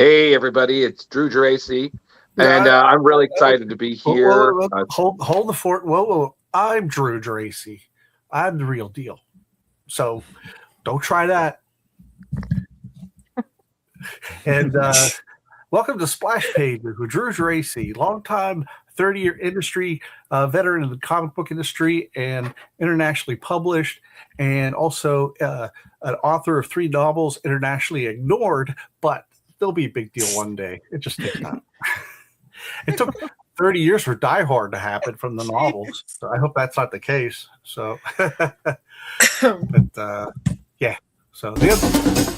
Hey, everybody, it's Drew Geraci, and I'm really excited to be here. Hold the fort. Whoa. I'm Drew Geraci. I'm the real deal. So don't try that. And welcome to Splash Pages with Drew Geraci, longtime 30-year industry veteran in the comic book industry and internationally published, and also an author of 3 novels internationally ignored, but they'll be a big deal one day. It just takes time. It took 30 years for Die Hard to happen from the novels. So I hope that's not the case. So, but yeah. So the other.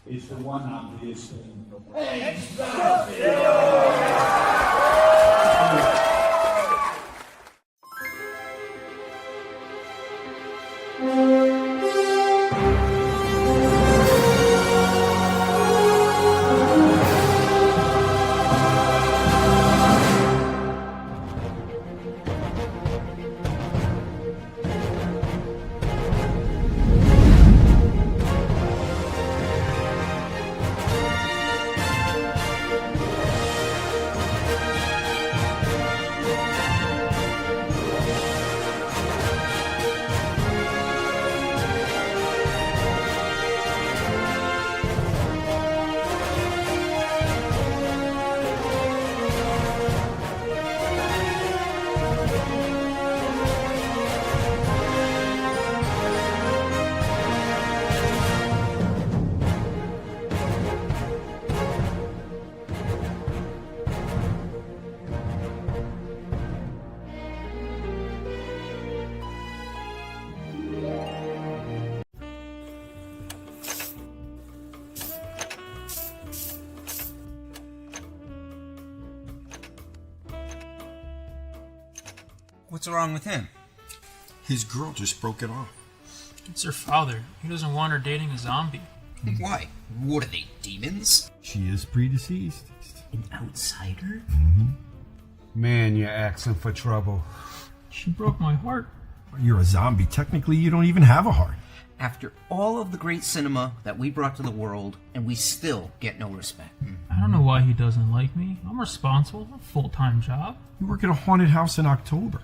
Is the one obvious thing. What's wrong with him? His girl just broke it off. It's her father. He doesn't want her dating a zombie. Why? What are they, demons? She is predeceased. An outsider? Mm-hmm. Man, you're asking for trouble. She broke my heart. You're a zombie. Technically, you don't even have a heart. After all of the great cinema that we brought to the world, and we still get no respect. I don't know why he doesn't like me. I'm responsible. A full-time job. You work at a haunted house in October.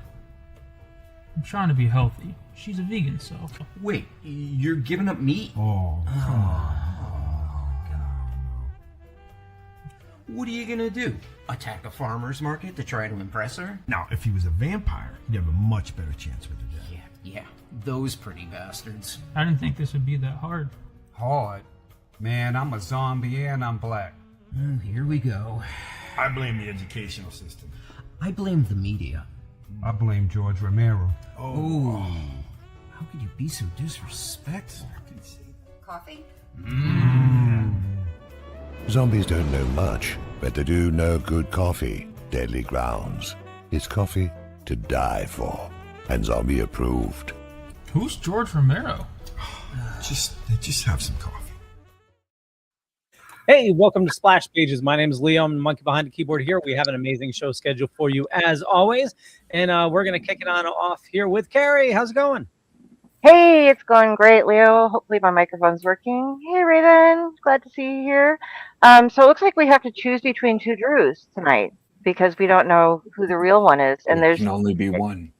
I'm trying to be healthy. She's a vegan, so... Wait, you're giving up meat? Oh, come on. What are you gonna do? Attack a farmer's market to try to impress her? Now, if he was a vampire, you'd have a much better chance with her death. Yeah, those pretty bastards. I didn't think this would be that hard. Hard? Man, I'm a zombie and I'm black. Here we go. I blame the educational system. I blame the media. I blame George Romero. Oh. How could you be so disrespectful? Coffee? Zombies don't know much, but they do know good coffee. Deadly Grounds. It's coffee to die for, and zombie approved. Who's George Romero? Just have some coffee. Hey, welcome to Splash Pages. My name is Leo. I'm the monkey behind the keyboard here. We have an amazing show scheduled for you as always. And we're going to kick it on off here with Carey. How's it going? Hey, it's going great, Leo. Hopefully my microphone's working. Hey, Raven. Glad to see you here. So it looks like we have to choose between 2 Drews tonight because we don't know who the real one is. And there can only be one.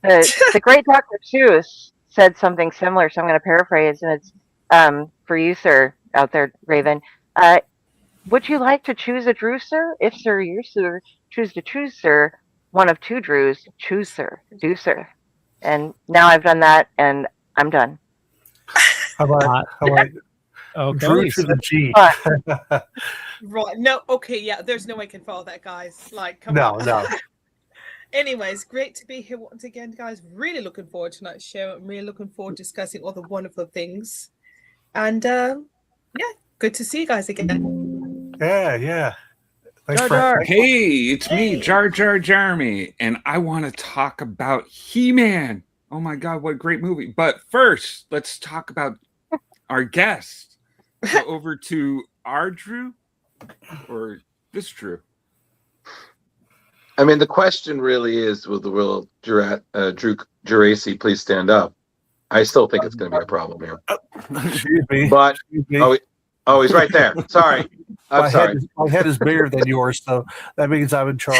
The great Dr. Seuss said something similar, so I'm going to paraphrase. And it's for you, sir, out there, Raven. Would you like to choose a Drew, sir? If, sir, you, sir, choose to choose, sir, one of 2 Drews, choose, sir, do, sir. And now I've done that, and I'm done. How about Drew to the G? Right. No, okay, yeah, there's no way I can follow that, guys. Like, come on. No. Anyways, great to be here once again, guys. Really looking forward to tonight's show. I'm really looking forward to discussing all the wonderful things. And yeah, good to see you guys again. Yeah. Thanks Jar for Jar. Hey, it's me, Hey. Jar Jar Jeremy, and I want to talk about He-Man. Oh my God, what a great movie. But first, let's talk about our guest. So over to our Drew or this Drew? I mean, the question really is, will Drew Geraci please stand up? I still think it's going to be a problem here. Excuse me. But Excuse me. oh, he's right there. Sorry. I'm sorry. My head is bigger than yours, so that means I'm in charge.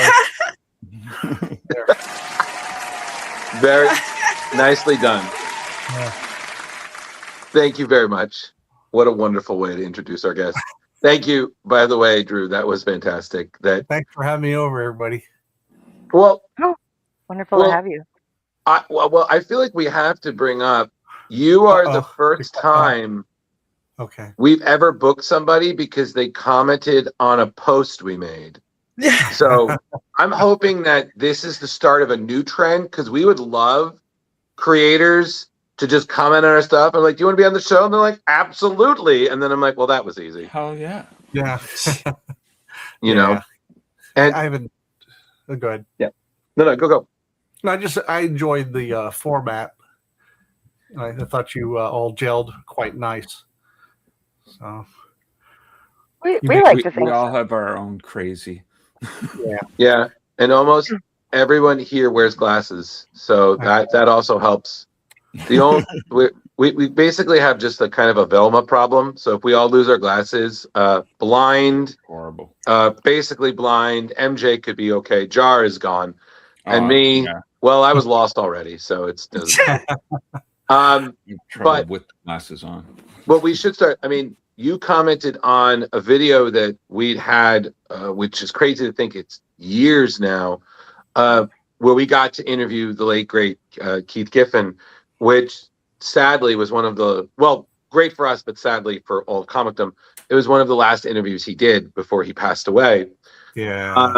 Very nicely done. Yeah. Thank you very much. What a wonderful way to introduce our guest. Thank you, by the way, Drew. That was fantastic. Thanks for having me over, everybody. Well, Wonderful to have you. I feel like we have to bring up, you are the first time we've ever booked somebody because they commented on a post we made. So I'm hoping that this is the start of a new trend, because we would love creators to just comment on our stuff. I'm like, do you want to be on the show? And they're like, absolutely. And then I'm like, well, that was easy. Hell yeah. Yeah. You know, and I haven't. Go ahead. Yeah. No, go. No, I enjoyed the format. I thought you all gelled quite nice. So we like to think we all have our own crazy. Yeah, and almost everyone here wears glasses, so that also helps. The only we basically have just a kind of a Velma problem. So if we all lose our glasses, blind, horrible. Basically blind. MJ could be okay. Jar is gone, and me. Yeah. Well, I was lost already, so it's doesn't matter. Trouble with glasses on. Well, we should start. I mean, you commented on a video that we'd had, which is crazy to think it's years now, where we got to interview the late, great Keith Giffen, which sadly was one of the, well, great for us, but sadly for all of comicdom, it was one of the last interviews he did before he passed away. Yeah.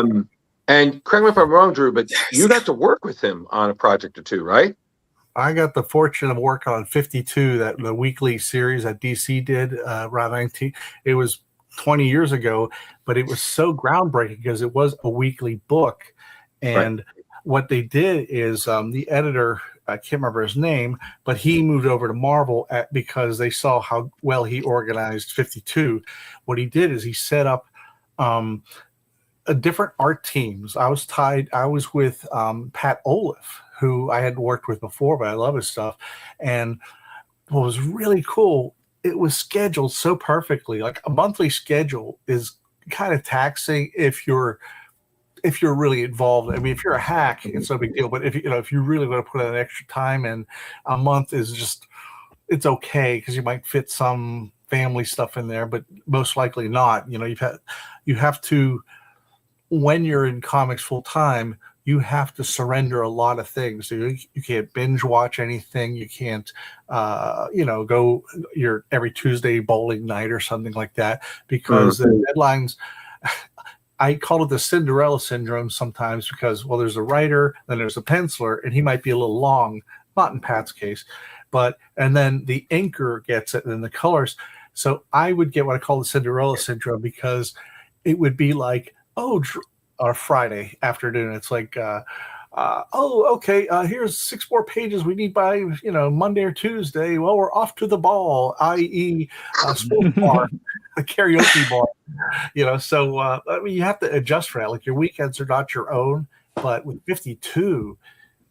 And correct me if I'm wrong, Drew, but you got to work with him on a project or two, right? I got the fortune of working on 52, the weekly series that DC did around 19. It was 20 years ago, but it was so groundbreaking because it was a weekly book. And what they did is the editor, I can't remember his name, but he moved over to Marvel because they saw how well he organized 52. What he did is he set up different art teams. I was with Pat Olliffe, who I had worked with before, but I love his stuff. And what was really cool, it was scheduled so perfectly. Like a monthly schedule is kind of taxing if you're really involved. I mean, if you're a hack, it's no big deal. But if you really want to put in extra time, and a month is just, it's okay because you might fit some family stuff in there, but most likely not. You have to, when you're in comics full time, you have to surrender a lot of things. So you can't binge watch anything. You can't, go your every Tuesday bowling night or something like that, because the deadlines. I call it the Cinderella syndrome sometimes because, well, there's a writer, then there's a penciler, and he might be a little long, not in Pat's case, and then the inker gets it, and then the colors. So I would get what I call the Cinderella syndrome because it would be like, or Friday afternoon. It's like, here's 6 more pages we need by, Monday or Tuesday. Well, we're off to the ball, i.e. Sports bar, the karaoke bar, so I mean, you have to adjust for that. Like your weekends are not your own, but with 52,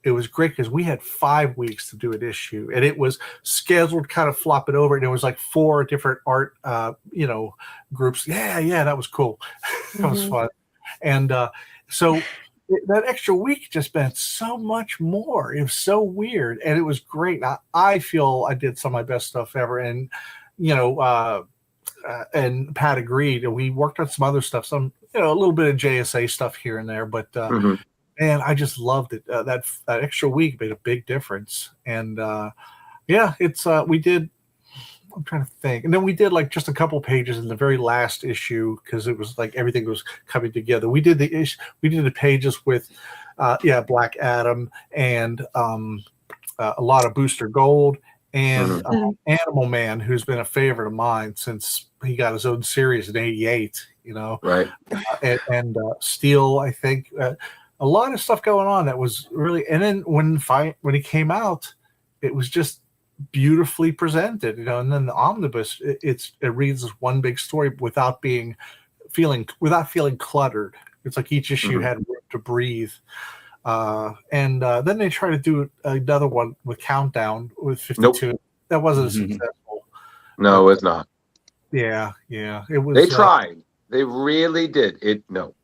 it was great because we had 5 weeks to do an issue, and it was scheduled kind of flop it over, and it was like 4 different art, groups. Yeah, that was cool. That was fun. And so that extra week just meant so much more. It was so weird, and it was great. I feel I did some of my best stuff ever, and and Pat agreed. And we worked on some other stuff, some a little bit of JSA stuff here and there, but man, I just loved it. That extra week made a big difference, and it's we did. I'm trying to think. And then we did like just a couple pages in the very last issue because it was like everything was coming together. We did the pages with Black Adam, and a lot of Booster Gold, and Animal Man, who's been a favorite of mine since he got his own series in '88. Right. And Steel, I think. A lot of stuff going on that was really, and then when he came out, it was just beautifully presented, and then the omnibus, it reads as one big story without feeling cluttered. It's like each issue had room to breathe. And then they tried to do another one with Countdown with 52. Nope. That wasn't successful. No, it was not. Yeah. It was. They tried. They really did. No.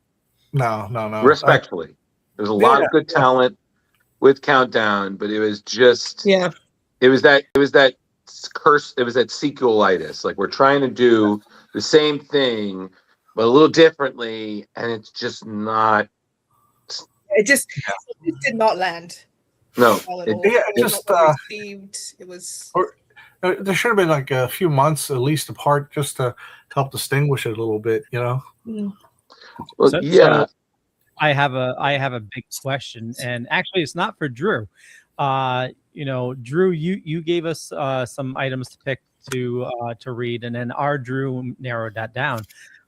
Respectfully. There's a lot of good talent with Countdown, but it was just It was that curse. It was that sequelitis. Like, we're trying to do the same thing, but a little differently, and it's just not. It just did not land. No, it was. There should have been like a few months at least apart, just to help distinguish it a little bit. Well, So I have a big question, and actually, it's not for Drew. Drew, you gave us some items to pick to read, and then our Drew narrowed that down.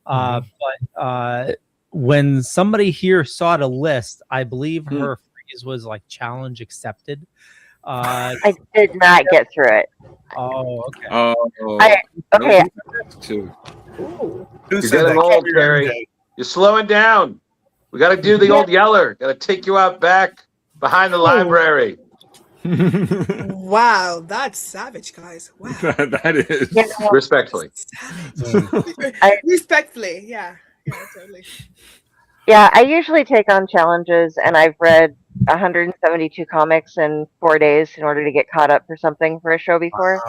But when somebody here saw the list, I believe her phrase was like "challenge accepted." I did not get through it. Oh, okay. Okay. You're getting old, Carey. You're slowing down. We got to do the old yeller. Got to take you out back behind the library. Wow, that's savage, guys. Wow. That is. Respectfully. Respectfully, yeah, totally. Yeah, I usually take on challenges, and I've read 172 comics in 4 days in order to get caught up for something for a show before.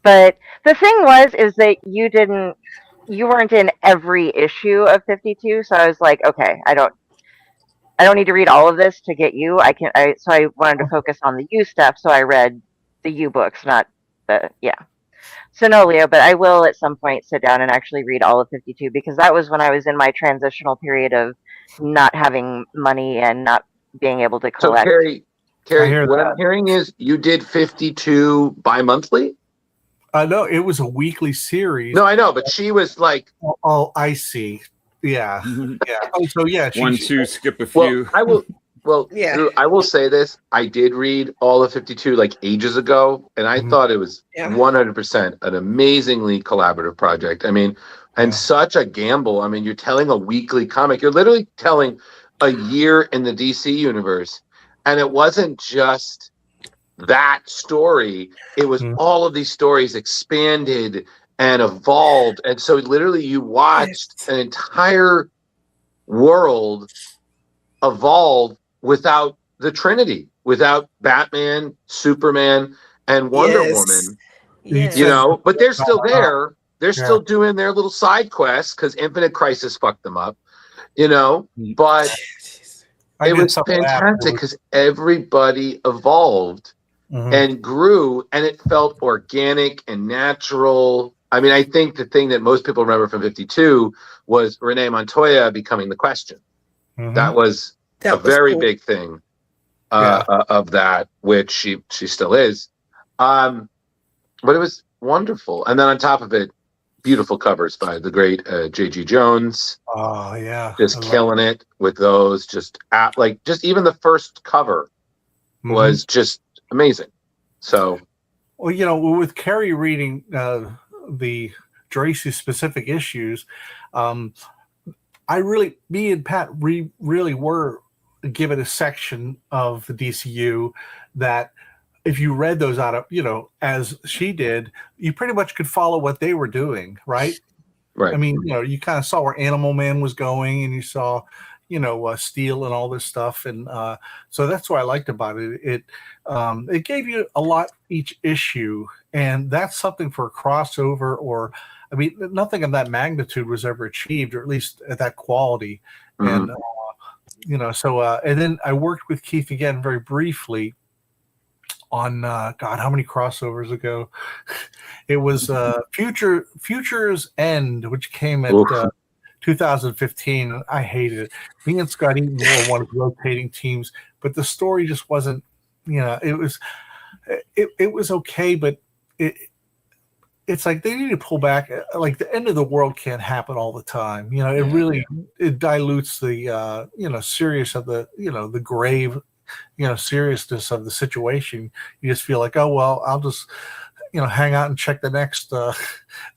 But the thing is that you weren't in every issue of 52, so I was like, okay, I don't need to read all of this to get you. So I wanted to focus on the U stuff, so I read the U books, not the So no, Leo, but I will at some point sit down and actually read all of 52, because that was when I was in my transitional period of not having money and not being able to collect. So Carey, what I'm hearing is you did 52 bi-monthly? No, it was a weekly series. No, I know, but she was like... Oh, I see. Yeah. Yeah. Oh, so yeah. One, two, skip a few. Drew, I will say this. I did read all of 52 like ages ago, and I thought it was 100% an amazingly collaborative project. I mean, and such a gamble. I mean, you're telling a weekly comic. You're literally telling a year in the DC universe. And it wasn't just that story. It was all of these stories expanded and evolved. And so literally you watched an entire world evolve without the Trinity, without Batman, Superman, and Wonder Woman. Yes. But they're still there. They're still doing their little side quests because Infinite Crisis fucked them up, but it was fantastic because everybody evolved and grew, and it felt organic and natural. I mean, I think the thing that most people remember from 52 was Renee Montoya becoming the Question. That was a very big thing of that, which she still is. But it was wonderful. And then on top of it, beautiful covers by the great J.G. Jones. Oh, yeah. Just killing it with those. Just even the first cover was just amazing. So. Well, with Carey reading the Geraci specific issues, me and Pat really were given a section of the DCU that if you read those out of, as she did, you pretty much could follow what they were doing, right? Right. I mean, you kind of saw where Animal Man was going, and you saw, Steel and all this stuff, and so that's what I liked about it. It gave you a lot each issue, and that's something for a crossover, or I mean, nothing of that magnitude was ever achieved, or at least at that quality, and and then I worked with Keith again very briefly on how many crossovers ago? It was Future's End, which came at 2015. I hated it. Me and Scott Eaton were one of the rotating teams, but the story just wasn't. It was okay, but it's like they need to pull back. Like the end of the world can't happen all the time. It dilutes the serious of the grave, seriousness of the situation. You just feel like, oh well, I'll just hang out and check the next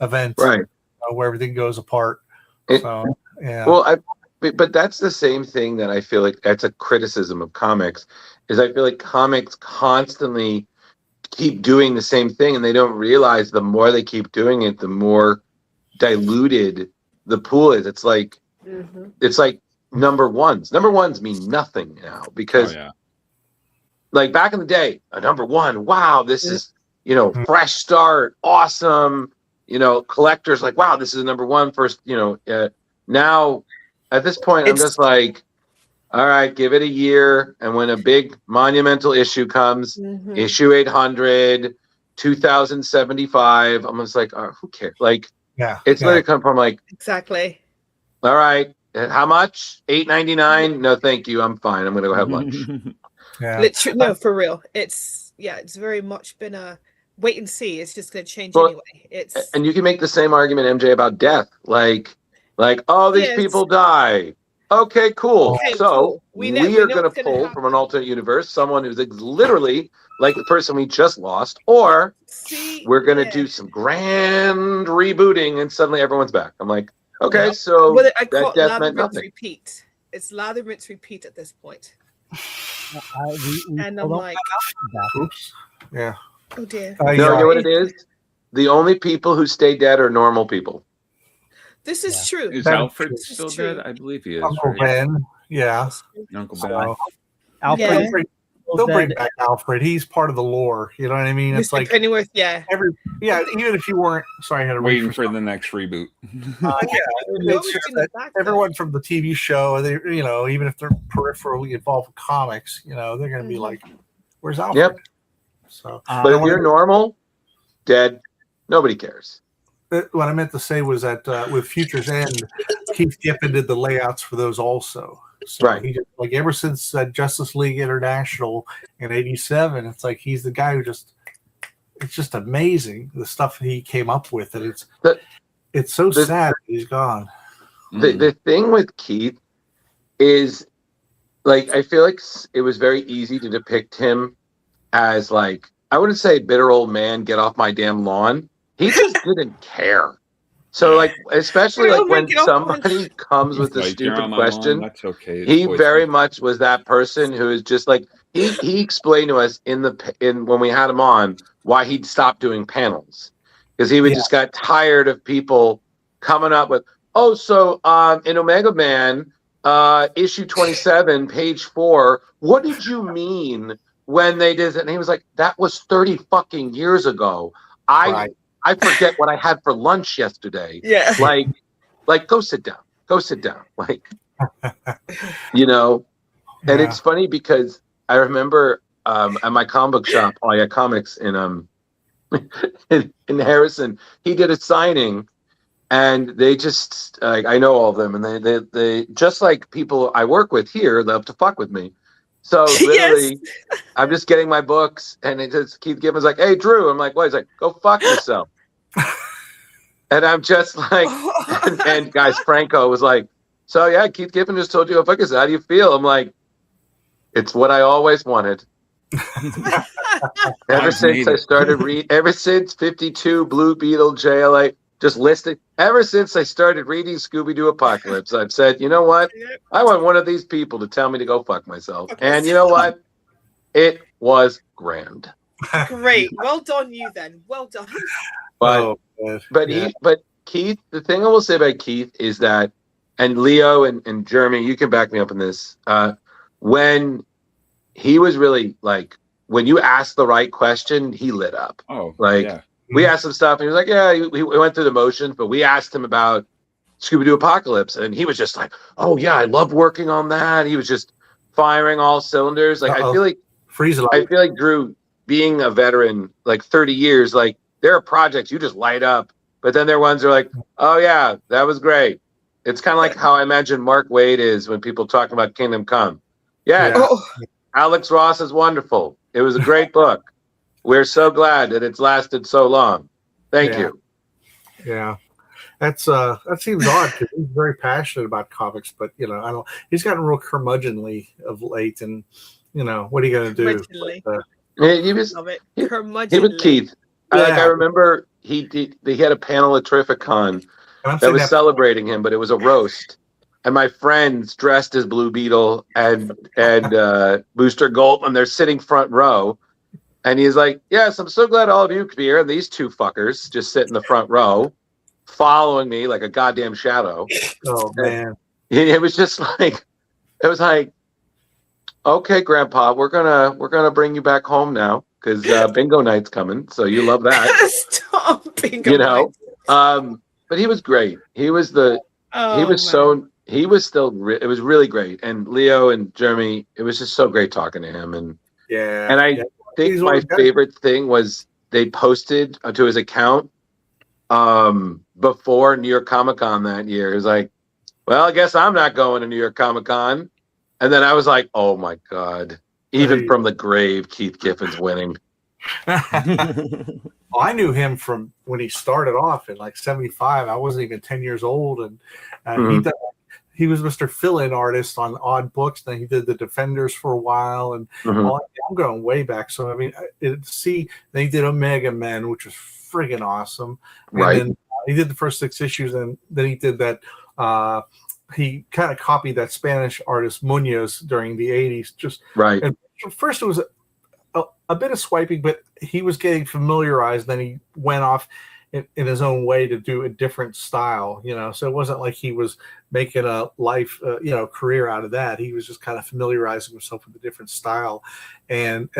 event, right, where everything goes apart. So yeah. Well, but that's the same thing that I feel like that's a criticism of comics. Is I feel like comics constantly keep doing the same thing, and they don't realize the more they keep doing it, the more diluted the pool is. It's like it's like number ones. Number ones mean nothing now because, like back in the day, a number one, wow, this is fresh start, awesome. Collectors like, wow, this is a number one first. Now at this point, I'm just like, all right, give it a year, and when a big monumental issue comes, issue 800, 2075, I'm just like, oh, who cares? Like, it's literally come from like, exactly. All right, how much? $8.99? No, thank you. I'm fine. I'm gonna go have lunch. Literally, no, for real. It's very much been a wait and see. It's just gonna change anyway. And you can make the same argument, MJ, about death. Like, oh, these people die. Okay, cool. So we are going to pull from an alternate universe someone who's literally like the person we just lost, or we're going to do some grand rebooting and suddenly everyone's back. I'm like, okay, so I call that death meant nothing. Repeat. It's lather, rinse, repeat at this point. And I'm like, oops. Yeah. Oh dear. No, you know what it is? The only people who stay dead are normal people. This is true. Is Alfred still dead? I believe he is. Uncle Ben, Uncle Ben. Alfred, they'll bring back Alfred. He's part of the lore. You know what I mean? It's Mr. like Pennyworth, even if you weren't, sorry, I had to waiting for the next reboot. Everyone from the TV show, they, even if they're peripherally involved with comics, they're going to be like, "Where's Alfred?" Yep. So, but if you're normal, dead, nobody cares. What I meant to say was that with Future's End, Keith Giffen did the layouts for those also. So he just, like ever since Justice League International in '87, it's like he's the guy who it's just amazing the stuff he came up with, and it's so sad he's gone. The thing with Keith is, like, I feel like it was very easy to depict him as like, I wouldn't say bitter old man, get off my damn lawn. He just didn't care. So, like, especially like when somebody comes with a stupid question, that's okay. He very much was that person who is just like he explained to us in when we had him on why he'd stopped doing panels, because he would just got tired of people coming up with, oh, so in Omega Man issue 27, page 4, what did you mean when they did it? And he was like, that was 30 fucking years ago. I forget what I had for lunch yesterday. Yeah. Like go sit down. Go sit down. Like, and it's funny because I remember at my comic book shop, I got comics in in Harrison. He did a signing, and they just I know all of them, and they just like people I work with here love to fuck with me. So literally, I'm just getting my books, and it just Keith Giffen's like, "Hey, Drew," I'm like, "What?" He's like, "Go fuck yourself." And I'm just like, and guys, Franco was like, "So yeah, Keith Giffen just told you go fuck yourself. How do you feel?" I'm like, "It's what I always wanted." Ever since 52, Blue Beetle, JLA, just listed. Ever since I started reading Scooby-Doo Apocalypse, I've said, you know what? I want one of these people to tell me to go fuck myself. And you know what? It was grand. Great. Well done, you then. Well done. But Keith, the thing I will say about Keith is that, and Leo and Jeremy, you can back me up on this. When he was really like, when you asked the right question, he lit up. We asked him stuff, and he was like, yeah, he went through the motions, but we asked him about Scooby-Doo Apocalypse, and he was just like, oh, yeah, I love working on that. He was just firing all cylinders. Like, I feel like Drew, being a veteran, like 30 years, like, there are projects you just light up, but then there are ones that are like, oh, yeah, that was great. It's kind of like how I imagine Mark Waid is when people talk about Kingdom Come. Yeah. Alex Ross is wonderful. It was a great book. We're so glad that it's lasted so long. Thank you. Yeah. That seems odd because he's very passionate about comics, but I don't. He's gotten real curmudgeonly of late, and what are you gonna do? He was with Keith. I remember he had a panel at Terrificon that was celebrating him, but it was a roast. And my friends dressed as Blue Beetle and Booster Gold, and they're sitting front row. And he's like, "Yes, I'm so glad all of you could be here." And these two fuckers just sit in the front row, following me like a goddamn shadow. Oh man! And it was just like, okay, Grandpa, we're gonna bring you back home now because bingo night's coming. So you love that. Stop bingo night. But he was great. He was it was really great. And Leo and Jeremy, it was just so great talking to him. And I think my favorite thing was they posted to his account before New York Comic Con that year. It was like, well, I guess I'm not going to New York Comic Con. And then I was like, oh my God, even from the grave, Keith Giffen's winning. Well, I knew him from when he started off in like 75. I wasn't even 10 years old. And he was Mr. Fill-In artist on Odd Books. Then he did the Defenders for a while. And I'm going way back. So, I mean, then he did Omega Men, which was friggin' awesome. Right. And then he did the first 6 issues. And then he did that. He kind of copied that Spanish artist Munoz during the 80s. Just right. And first, it was a bit of swiping, but he was getting familiarized. Then he went off in his own way to do a different style, So it wasn't like he was making a life, career out of that. He was just kind of familiarizing himself with a different style, and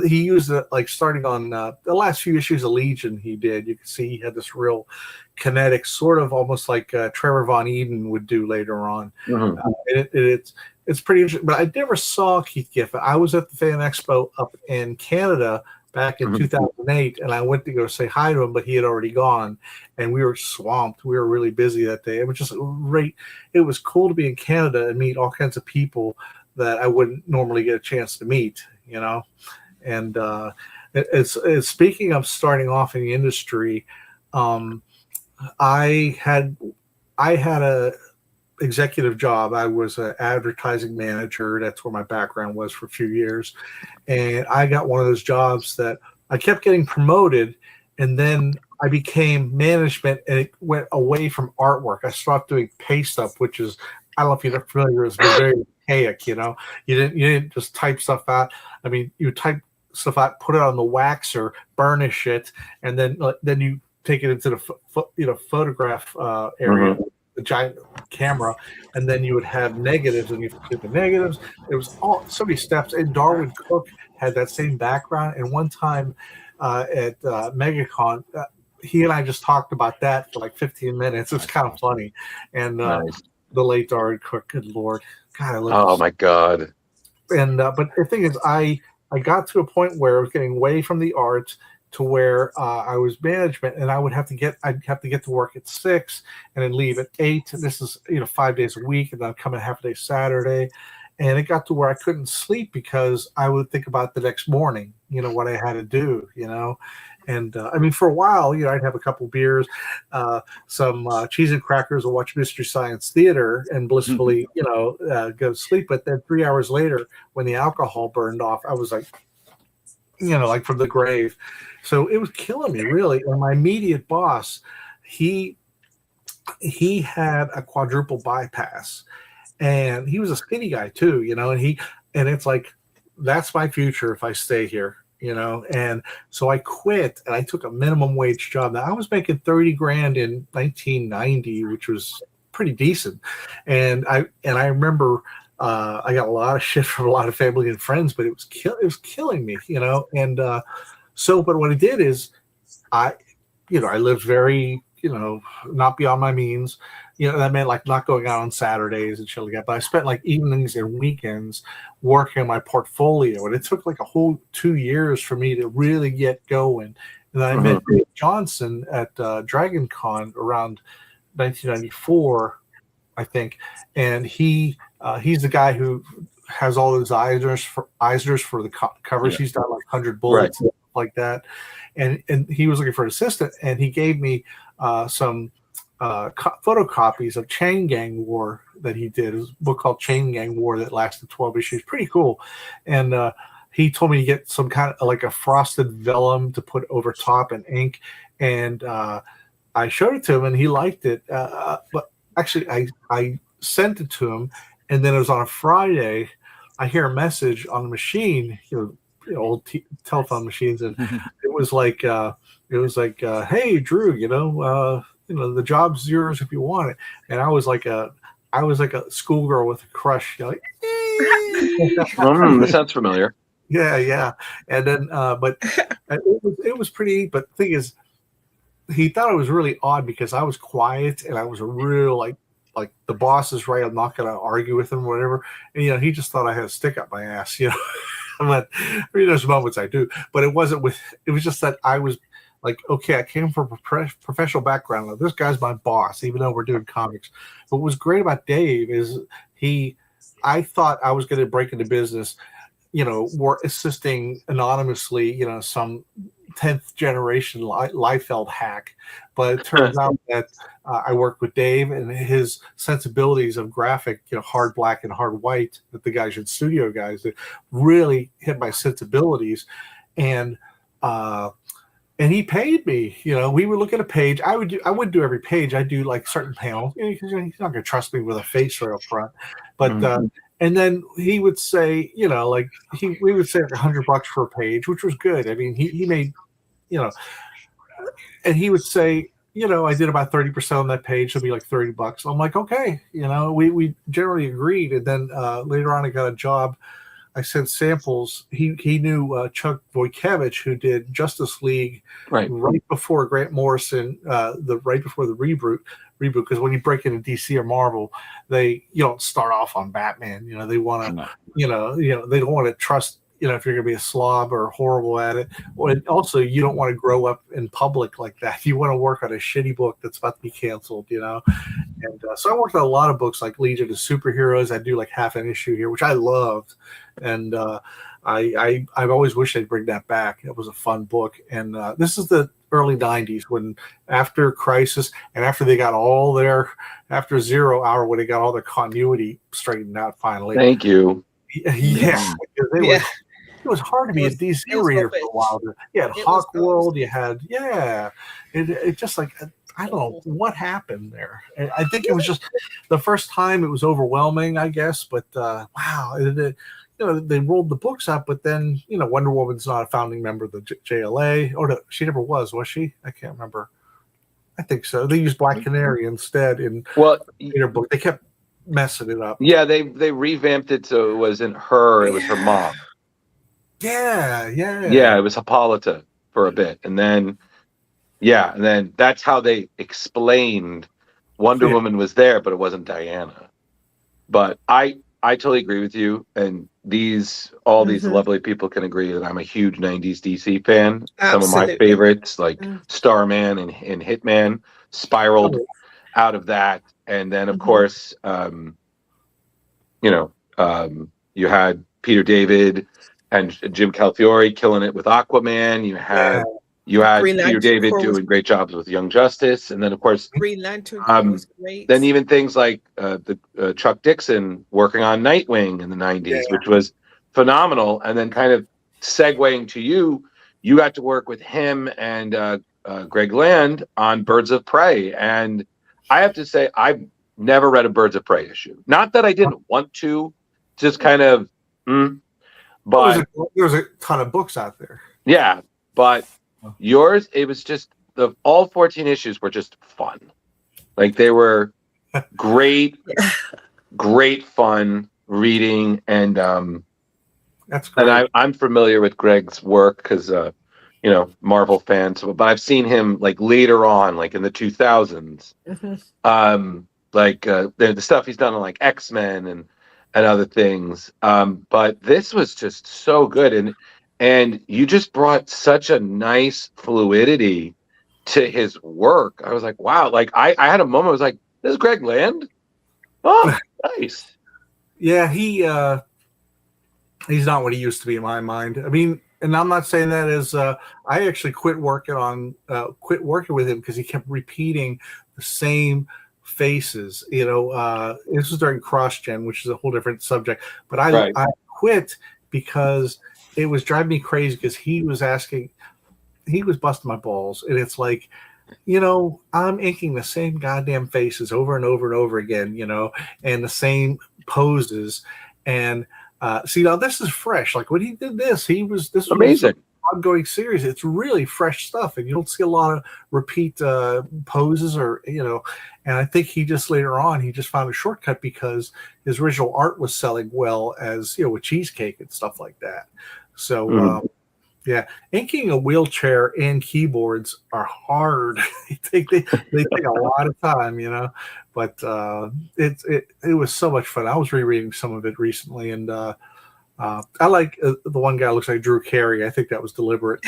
he used it like starting on the last few issues of Legion. He did. You can see he had this real kinetic, sort of almost like Trevor Von Eden would do later on. It's pretty interesting. But I never saw Keith Giffen. I was at the Fan Expo up in Canada back in 2008, and I went to go say hi to him, but he had already gone, and we were swamped. We were really busy that day. It was just great. It was cool to be in Canada and meet all kinds of people that I wouldn't normally get a chance to meet, And it's speaking of starting off in the industry, I had a executive job. I was an advertising manager. That's where my background was for a few years. And I got one of those jobs that I kept getting promoted, and then I became management, and it went away from artwork. I stopped doing paste up, which is, I don't know if you're familiar, it's very archaic, You didn't just type stuff out. I mean, you type stuff out, put it on the waxer, burnish it, and then you take it into the photograph area. The giant camera, and then you would have negatives, and you did the negatives. It was so many steps. And Darwin Cook had that same background. And one time at MegaCon, he and I just talked about that for like 15 minutes. It's kind of funny. And the late Darwin Cook, good Lord, God, I love. Oh my God. And but the thing is, I got to a point where I was getting away from the art to where I was management, and I'd have to get to work at 6 and then leave at 8. This is 5 days a week, and then come in half a day Saturday, and it got to where I couldn't sleep because I would think about the next morning, what I had to do, And I mean, for a while, I'd have a couple beers, some cheese and crackers, and watch Mystery Science Theater, and blissfully, go to sleep. But then 3 hours later, when the alcohol burned off, I was like, like from the grave. So it was killing me, really. And my immediate boss, he had a quadruple bypass, and he was a skinny guy too, and it's like, that's my future if I stay here, And so I quit, and I took a minimum wage job. Now I was making $30,000 in 1990, which was pretty decent. And I remember I got a lot of shit from a lot of family and friends, but it was killing me, And but what I did is I lived very, not beyond my means. That meant like not going out on Saturdays and shit like that. But I spent like evenings and weekends working on my portfolio, and it took like a whole 2 years for me to really get going. And then I met Dave Johnson at Dragon Con around 1994. I think, and he's the guy who has all those Eisners for the covers. Yeah. He's done like 100 bullets and stuff like that, and he was looking for an assistant, and he gave me some photocopies of Chain Gang War that he did. It was a book called Chain Gang War that lasted 12 issues. Pretty cool. And he told me to get some kind of like a frosted vellum to put over top and ink. And I showed it to him and he liked it. But actually, I sent it to him. And then it was on a Friday. I hear a message on the machine, old telephone machines. And it was like, hey, Drew, the job's yours if you want it. And I was like a schoolgirl with a crush. Like, that sounds familiar. Yeah. And then, but it was pretty. But the thing is, he thought it was really odd because I was quiet and I was a real like the boss is right. I'm not going to argue with him or whatever. And he just thought I had a stick up my ass. But there's moments I do, but it wasn't with. It was just that I was. Like, okay, I came from a professional background. Like, this guy's my boss, even though we're doing comics. But what was great about Dave is I thought I was going to break into business, more assisting anonymously, some 10th generation Liefeld hack. But it turns out that I worked with Dave and his sensibilities of graphic, hard black and hard white, that the guys in studio guys that really hit my sensibilities. And he paid me. We would look at a page. I wouldn't do every page. I'd do like certain panels. Because he's not going to trust me with a face right up front. But and then he would say, we would say like $100 for a page, which was good. I mean, he made, and he would say, I did about 30% on that page. It'll be like $30. I'm like, okay, we generally agreed. And then later on, I got a job. I sent samples. He knew Chuck Wojciech, who did Justice League right before Grant Morrison, right before the reboot. Because when you break into DC or Marvel, you don't start off on Batman. They want to, they don't want to trust. If you're going to be a slob or horrible at it. And also, you don't want to grow up in public like that. You want to work on a shitty book that's about to be canceled. And so I worked on a lot of books like Legion of Superheroes. I do like half an issue here, which I loved. And I've always wished they'd bring that back. It was a fun book. And this is the early 90s when after Crisis and after they got after 0 Hour, when they got all their continuity straightened out finally. Thank you. Yeah. It was hard to be a DC reader for a while. You had Hawk World. You had, it just like, I don't know what happened there. I think it was just the first time it was overwhelming, I guess. But wow, they rolled the books up. But then Wonder Woman's not a founding member of the JLA. Or no, she never was she? I can't remember. I think so. They used Black Canary instead in their book. They kept messing it up. Yeah, they revamped it so it wasn't her. It was her mom. Yeah. It was Hippolyta for a bit, and then that's how they explained Wonder Woman was there, but it wasn't Diana. But I totally agree with you, and these lovely people can agree that I'm a huge 90s DC fan. Absolutely. Some of my favorites, like Starman and Hitman, spiraled out of that, and then of course, you had Peter David and Jim Calafiore killing it with Aquaman. You had Peter David doing great jobs with Young Justice, and then of course Green Lantern was great. Then even things like the Chuck Dixon working on Nightwing in the 90s, which was phenomenal. And then kind of segueing to you got to work with him and Greg Land on Birds of Prey, and I have to say I've never read a Birds of Prey issue. Not that I didn't want to, just kind of. But there's a ton of books out there. Yeah, but yours, it was just all 14 issues were just fun. Like they were great fun reading, and that's great. And I'm familiar with Greg's work because Marvel fan. So, but I've seen him like later on, like in the 2000s, the stuff he's done on like X-Men and other things. But this was just so good, and you just brought such a nice fluidity to his work. I was like, wow. Like I had a moment. I was like, this is Greg Land. Oh, nice. Yeah, he's not what he used to be in my mind. I mean, and I'm not saying that as I actually quit working with him because he kept repeating the same faces. You know, this was during cross-gen, which is a whole different subject. But I quit because it was driving me crazy because he was busting my balls, and it's like, you know, I'm inking the same goddamn faces over and over and over again, you know, and the same poses. And see, now this is fresh. Like when he did this was amazing. Ongoing series. It's really fresh stuff, and you don't see a lot of repeat poses, or you know. And I think he just later on he just found a shortcut because his original art was selling well, as you know, with cheesecake and stuff like that. So yeah, inking a wheelchair and keyboards are hard. they take a lot of time, you know. But it was so much fun. I was rereading some of it recently, and I like the one guy who looks like Drew Carey. I think that was deliberate.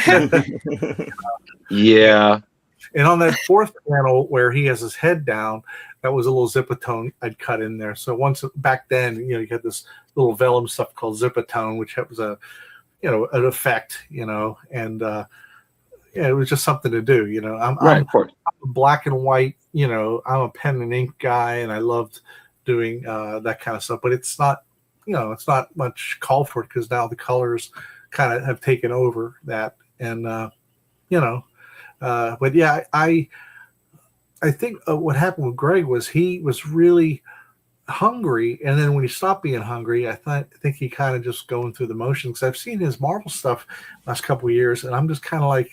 Yeah. And on that fourth panel where he has his head down, that was a little zipatone I'd cut in there. So once back then, you know, you had this little vellum stuff called zipatone, which was an effect, you know, and yeah, it was just something to do, you know. I'm black and white, you know. I'm a pen and ink guy, and I loved doing that kind of stuff. But it's not, you know, it's not much call for it because now the colors kind of have taken over that, and you know. But yeah, I think what happened with Greg was he was really hungry, and then when he stopped being hungry, I think he kind of just going through the motions. I've seen his Marvel stuff last couple of years, and I'm just kind of like,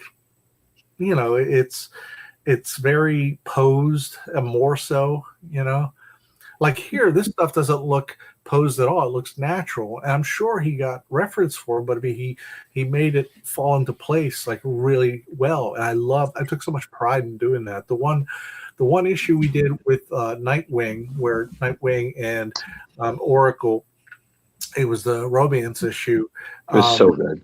you know, it's very posed, and more so, you know. Like here, this stuff doesn't look posed at all. It looks natural. And I'm sure he got reference for it, but he made it fall into place like really well. And I took so much pride in doing that. The one issue we did with Nightwing, where Nightwing and Oracle, it was the romance issue. It was so good.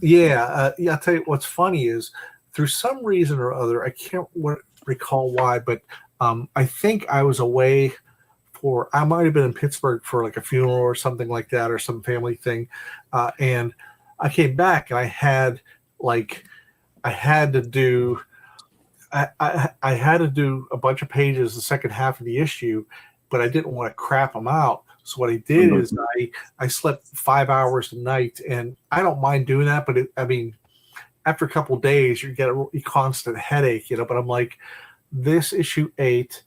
Yeah. I'll tell you what's funny is through some reason or other, I can't recall why, but I think I was away I might have been in Pittsburgh for like a funeral or something like that, or some family thing. And I came back and I had to do a bunch of pages the second half of the issue, but I didn't want to crap them out. So what I did is I slept 5 hours a night, and I don't mind doing that, but I mean, after a couple of days, you get a constant headache, you know. But I'm like, this issue 8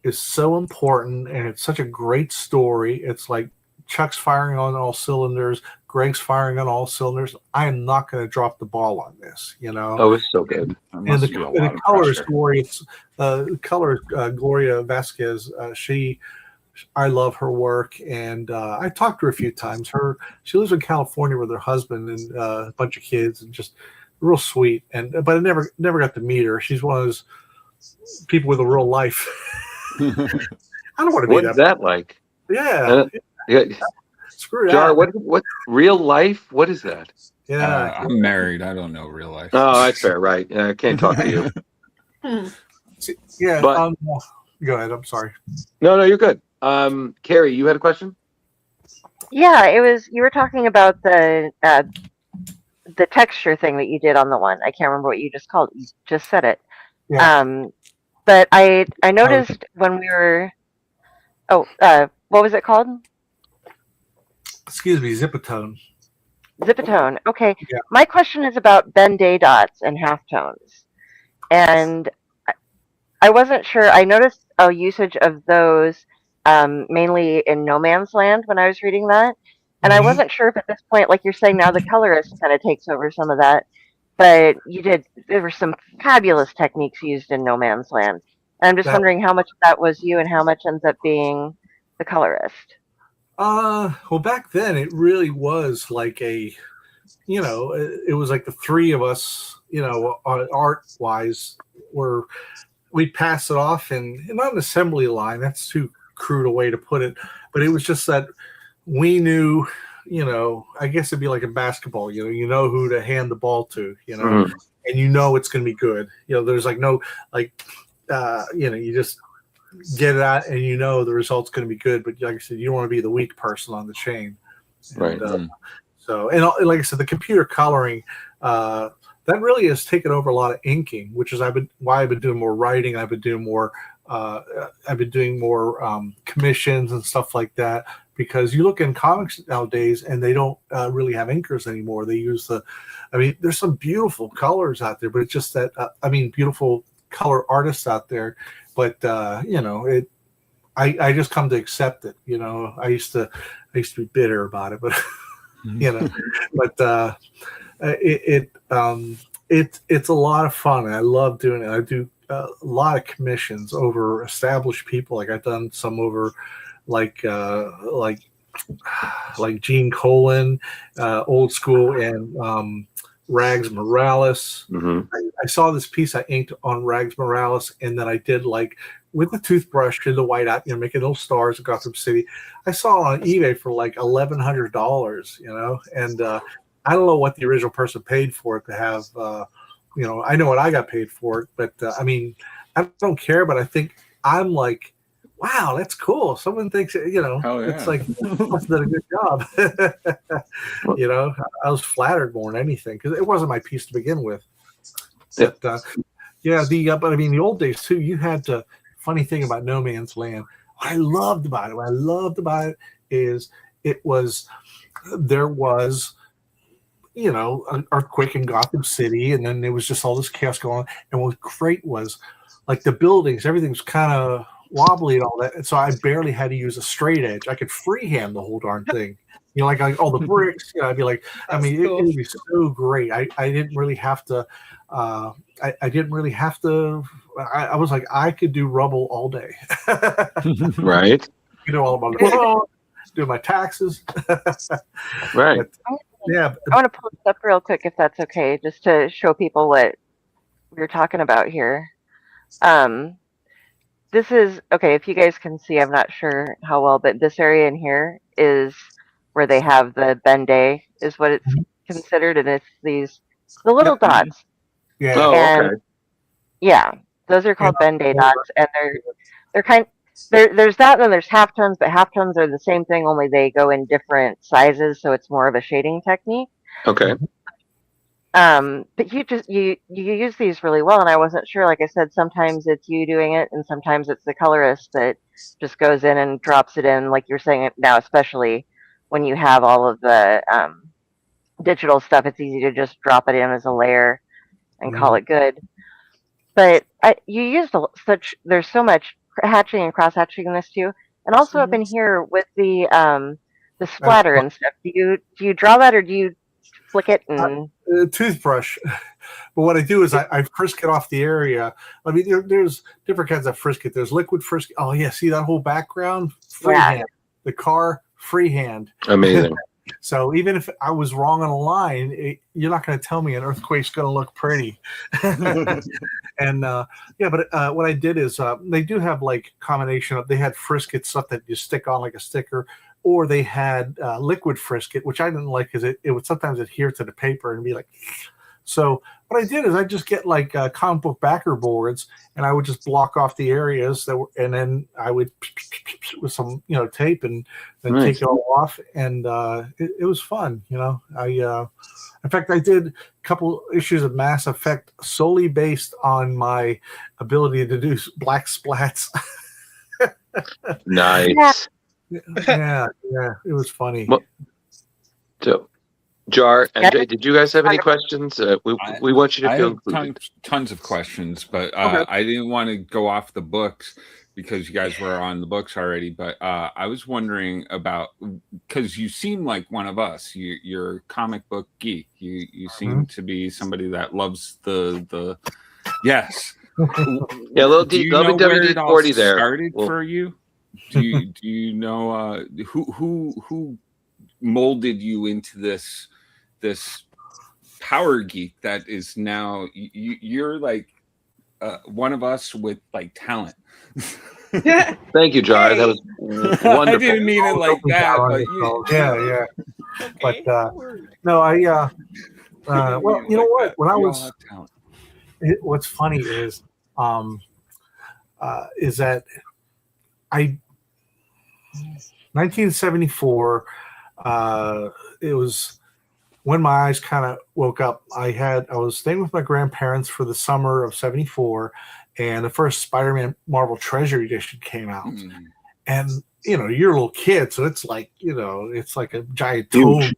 is so important, and it's such a great story. It's like Chuck's firing on all cylinders, Greg's firing on all cylinders. I am not going to drop the ball on this, you know. Oh, it's so good. And the colorist Gloria Vasquez, I love her work, and I talked to her a few times. She lives in California with her husband and a bunch of kids, and just real sweet. But I never got to meet her. She's one of those people with a real life. I don't want to be What's that like? Yeah. Screw Jar, that. what real life? What is that? Yeah. I'm married. I don't know real life. Oh, that's fair, right? I can't talk to you. Yeah. But, go ahead. I'm sorry. No, you're good. Carey, you had a question? Yeah, you were talking about the texture thing that you did on the one. I can't remember what you just called it. You just said it. Yeah. But I noticed when we were, what was it called? Excuse me, Zipatone. Zipatone. Okay. Yeah. My question is about Ben-Day dots and halftones. And I wasn't sure. I noticed a usage of those mainly in No Man's Land when I was reading that. And I wasn't sure if at this point, like you're saying now, the colorist kind of takes over some of that. But there were some fabulous techniques used in No Man's Land. And I'm just wondering how much of that was you and how much ends up being the colorist. Well, back then it really was like it was like the three of us, you know, art-wise, we'd pass it off and not an assembly line. That's too crude a way to put it. But it was just that we knew, you know, I guess it'd be like a basketball, you know who to hand the ball to, you know, and you know it's going to be good. You know, there's like no, like, you know, you just, get it out, and you know the result's going to be good. But like I said, you don't want to be the weak person on the chain. Right. So, and like I said, the computer coloring, that really has taken over a lot of inking, which is why I've been doing more writing. I've been doing more commissions and stuff like that, because you look in comics nowadays and they don't really have inkers anymore. They use there's some beautiful colors out there, but it's just that, beautiful color artists out there. But, I just come to accept it. I used to be bitter about it, but, it's a lot of fun. And I love doing it. I do a lot of commissions over established people. Like I've done some over like Gene Colan, old school, and Rags Morales. I saw this piece I inked on Rags Morales, and then I did with the toothbrush in the whiteout, making little stars in Gotham City. I saw it on eBay for like $1,100, and I don't know what the original person paid for it to have. I know what I got paid for it, but I don't care. But I think I'm like, wow, that's cool. Someone thinks, it's like, must have done a good job. I was flattered more than anything, because it wasn't my piece to begin with. But but the old days too, you had to. Funny thing about No Man's Land, what I loved about it is there was an earthquake in Gotham City, and then there was just all this chaos going on. And what was great was the buildings, everything was kind of wobbly and all that. And so I barely had to use a straight edge. I could freehand the whole darn thing. Like all the bricks. I'd be like, cool. It would be so great. I didn't really have to. I didn't really have to. I was like, I could do rubble all day. Right. All about the do my taxes. Right. I want to pull this up real quick, if that's okay, just to show people what we're talking about here. This is okay. If you guys can see, I'm not sure how well, but this area in here is where they have the Bende, is what it's considered, and it's the little dots. Yeah. Oh, okay. Yeah, those are called Bende dots, and they're there's that, and then there's half tones, but half tones are the same thing, only they go in different sizes, so it's more of a shading technique. Okay. But you use these really well, and I wasn't sure. Like I said, sometimes it's you doing it, and sometimes it's the colorist that just goes in and drops it in, like you're saying it now, especially when you have all of the digital stuff. It's easy to just drop it in as a layer and call it good. But you use there's so much hatching and cross hatching in this too, and also up in here with the splatter and stuff. Do you draw that, or do you flick it and toothbrush? But what I do is I frisk it off the area. There's different kinds of frisk it. There's liquid frisk. Oh yeah, see that whole background? Freehand. The car freehand. Amazing. So even if I was wrong on a line, you're not going to tell me an earthquake's going to look pretty. And but what I did is they do have combination of, they had frisket stuff that you stick on like a sticker, or they had liquid frisket, which I didn't like because it would sometimes adhere to the paper and be like. So what I did is I just get comic book backer boards, and I would just block off the areas and then I would with some tape and then take it all off, and it was fun. In fact, I did a couple issues of Mass Effect solely based on my ability to do black splats. Nice. Yeah, it was funny. Well, so. Jar, MJ, did you guys have any questions? We want you to feel included. Tons of questions, but I didn't want to go off the books because you guys were on the books already. But I was wondering about, because you seem like one of us. You're a comic book geek. You seem to be somebody that loves the yes. Yeah, a little deep. Let me WD-40 there. Started for you. Do you know who molded you into this power geek that is now you're one of us with talent? Thank you, Jar. That was wonderful. I didn't mean it like that, but yeah. Okay. But no, well, you know what? When I was, what's funny is that 1974. It was when my eyes kind of woke up. I was staying with my grandparents for the summer of '74, and the first Spider-Man Marvel Treasure Edition came out. And you're a little kid, so it's like it's like a giant tome.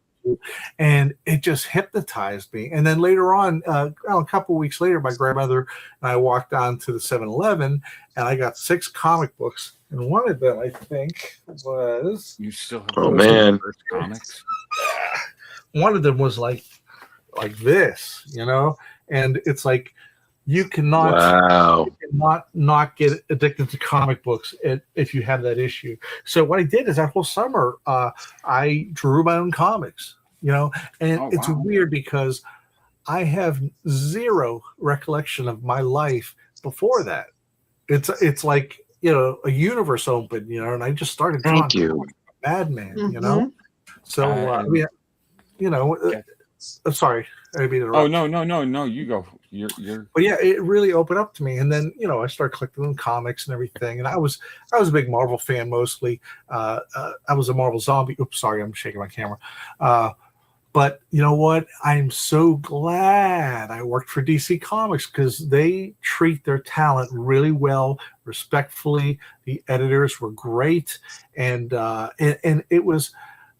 And it just hypnotized me. And then later on, a couple of weeks later, my grandmother and I walked on to the 7-Eleven, and I got 6 comic books. And one of them, I think, was you still have first comics. One of them was like this, and it's like you cannot not get addicted to comic books if you have that issue. So what I did is that whole summer, I drew my own comics, and it's weird because I have zero recollection of my life before that. It's like, a universe opened, and I just started drawing. Thank you. Madman, So, I'm sorry. I didn't mean to interrupt. Oh, no, you go. You're. But yeah, it really opened up to me, and then I started collecting them comics and everything. And I was a big Marvel fan mostly. I was a Marvel zombie. Oops, sorry, I'm shaking my camera. But you know what? I'm so glad I worked for DC Comics because they treat their talent really well, respectfully. The editors were great, and it was.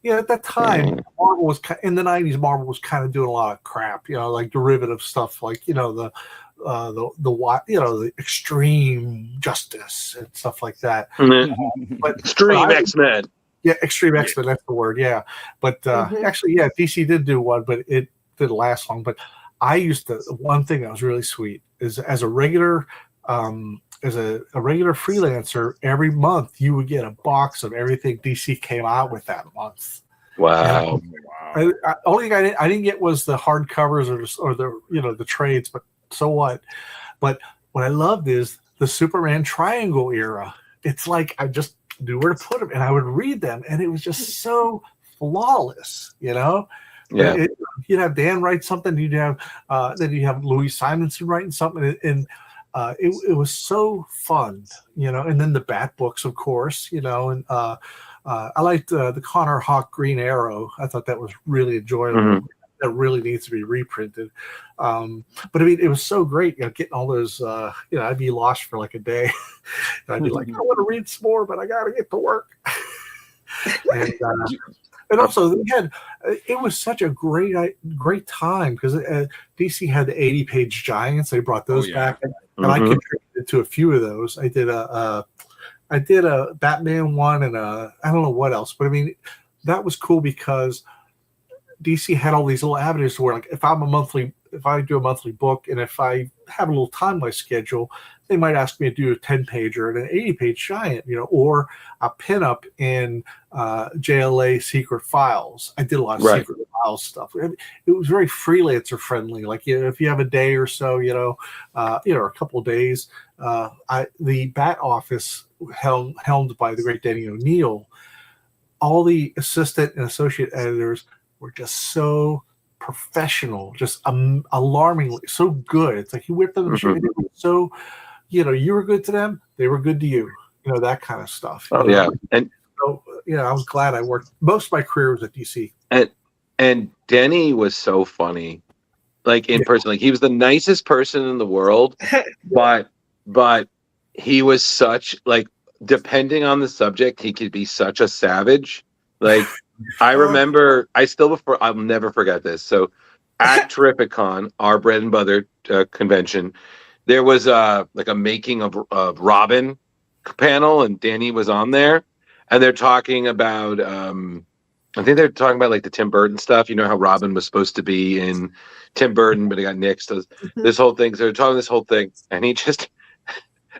At that time, Marvel was in the '90s. Marvel was kind of doing a lot of crap, like derivative stuff, like the extreme justice and stuff like that. But Extreme X-Men. Yeah, Extreme X-Men. That's the word. Yeah, but actually, yeah, DC did do one, but it didn't last long. But I used to. One thing that was really sweet is as a regular. As a regular freelancer, every month you would get a box of everything DC came out with that month. Wow! Only thing I didn't get was the hardcovers or the the trades, but so what? But what I loved is the Superman Triangle era. It's like I just knew where to put them, and I would read them, and it was just so flawless, Yeah. You'd have Dan write something, you'd have then you have Louis Simonson writing something, and it was so fun, and then the Bat books, of course, and I liked the Connor Hawk Green Arrow. I thought that was really enjoyable. That really needs to be reprinted. But I mean, it was so great, getting all those, I'd be lost for like a day. And I'd be like, I want to read some more, but I got to get to work. And also, it was such a great time because DC had the 80-page Giants. They brought those back, and I contributed to a few of those. I did a Batman one, and I don't know what else, but I mean, that was cool because DC had all these little avenues where, like, if I do a monthly book, and if I have a little time in my schedule, they might ask me to do a 10-pager and an 80-page giant, or a pinup in JLA Secret Files. I did a lot of Secret Files stuff. It was very freelancer friendly. Like, if you have a day or so, or a couple of days, the Bat office helmed by the great Denny O'Neil, all the assistant and associate editors were just so professional, just alarmingly so good. It's like you whipped them the shit. So, you were good to them, they were good to you. That kind of stuff. Oh yeah, and so I was glad I worked. Most of my career was at DC. And Denny was so funny, like in person. Like, he was the nicest person in the world, but he was such, like, depending on the subject, he could be such a savage. Like, I remember, I'll never forget this. So at Terrificon, our bread and butter convention, there was like a making of Robin panel, and Danny was on there, and they're talking about, I think they're talking about like the Tim Burton stuff. You know how Robin was supposed to be in Tim Burton, but he got nixed. This whole thing. So they're talking this whole thing, and he just,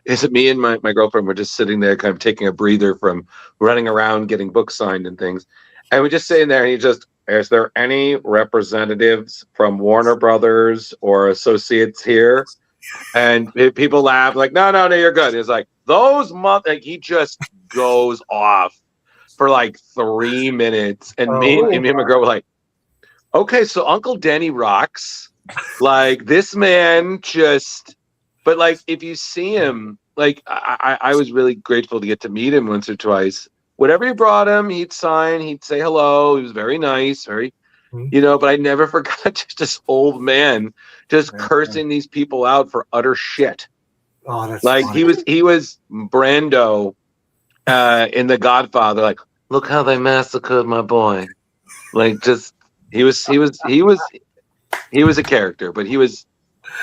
is it me and my girlfriend were just sitting there kind of taking a breather from running around getting books signed and things. And we're just sitting there, and he just, is there any representatives from Warner Brothers or associates here? And people laugh, like, no, you're good. It's like, like, he just goes off for like 3 minutes. And me and my girl were like, okay, so Uncle Denny rocks. Like, this man just, but like, if you see him, like I was really grateful to get to meet him once or twice. Whatever he brought him, he'd sign, he'd say hello. He was very nice, very, but I never forgot just this old man just cursing these people out for utter shit. Oh, that's like funny. he was Brando in The Godfather, like, look how they massacred my boy. Like, just he was a character, but he was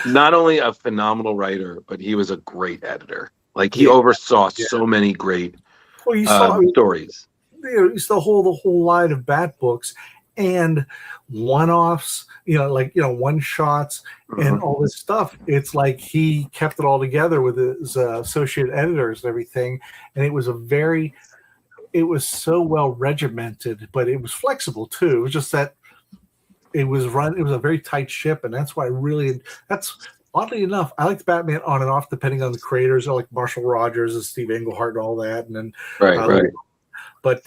not only a phenomenal writer, but he was a great editor. Like, he oversaw so many great stories. You saw the whole line of Bat books and one-offs, one shots and all this stuff. It's like he kept it all together with his associate editors and everything, and it was so well regimented, but it was flexible too. It was just that it was a very tight ship, and that's why that's oddly enough, I liked Batman on and off depending on the creators. I like Marshall Rogers and Steve Englehart and all that, and then right. But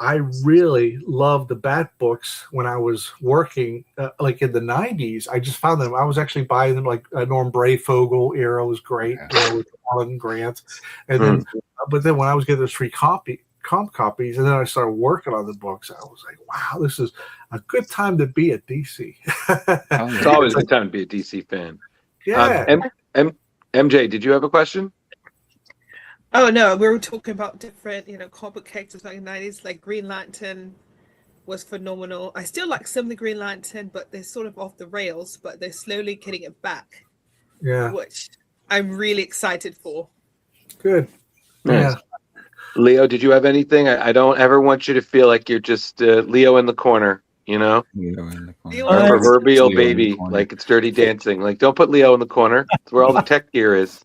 I really loved the Bat books when I was working, like in the 90s. I just found them. I was actually buying them, like Norm Brayfogle era was great, with Alan Grant. And then, but then when I was getting those free comp copies, and then I started working on the books, I was like, wow, this is a good time to be at DC. It's always a good time to be a DC fan. Yeah. MJ, did you have a question? Oh no, we were talking about different, comic book characters back in the 90s. Like Green Lantern was phenomenal. I still like some of the Green Lantern, but they're sort of off the rails, but they're slowly getting it back. Yeah. Which I'm really excited for. Good. Nice. Yeah. Leo, did you have anything? I don't ever want you to feel like you're just Leo in the corner, Leo in the corner. Our proverbial baby, like it's Dirty Dancing. Like, don't put Leo in the corner. It's where all the tech gear is.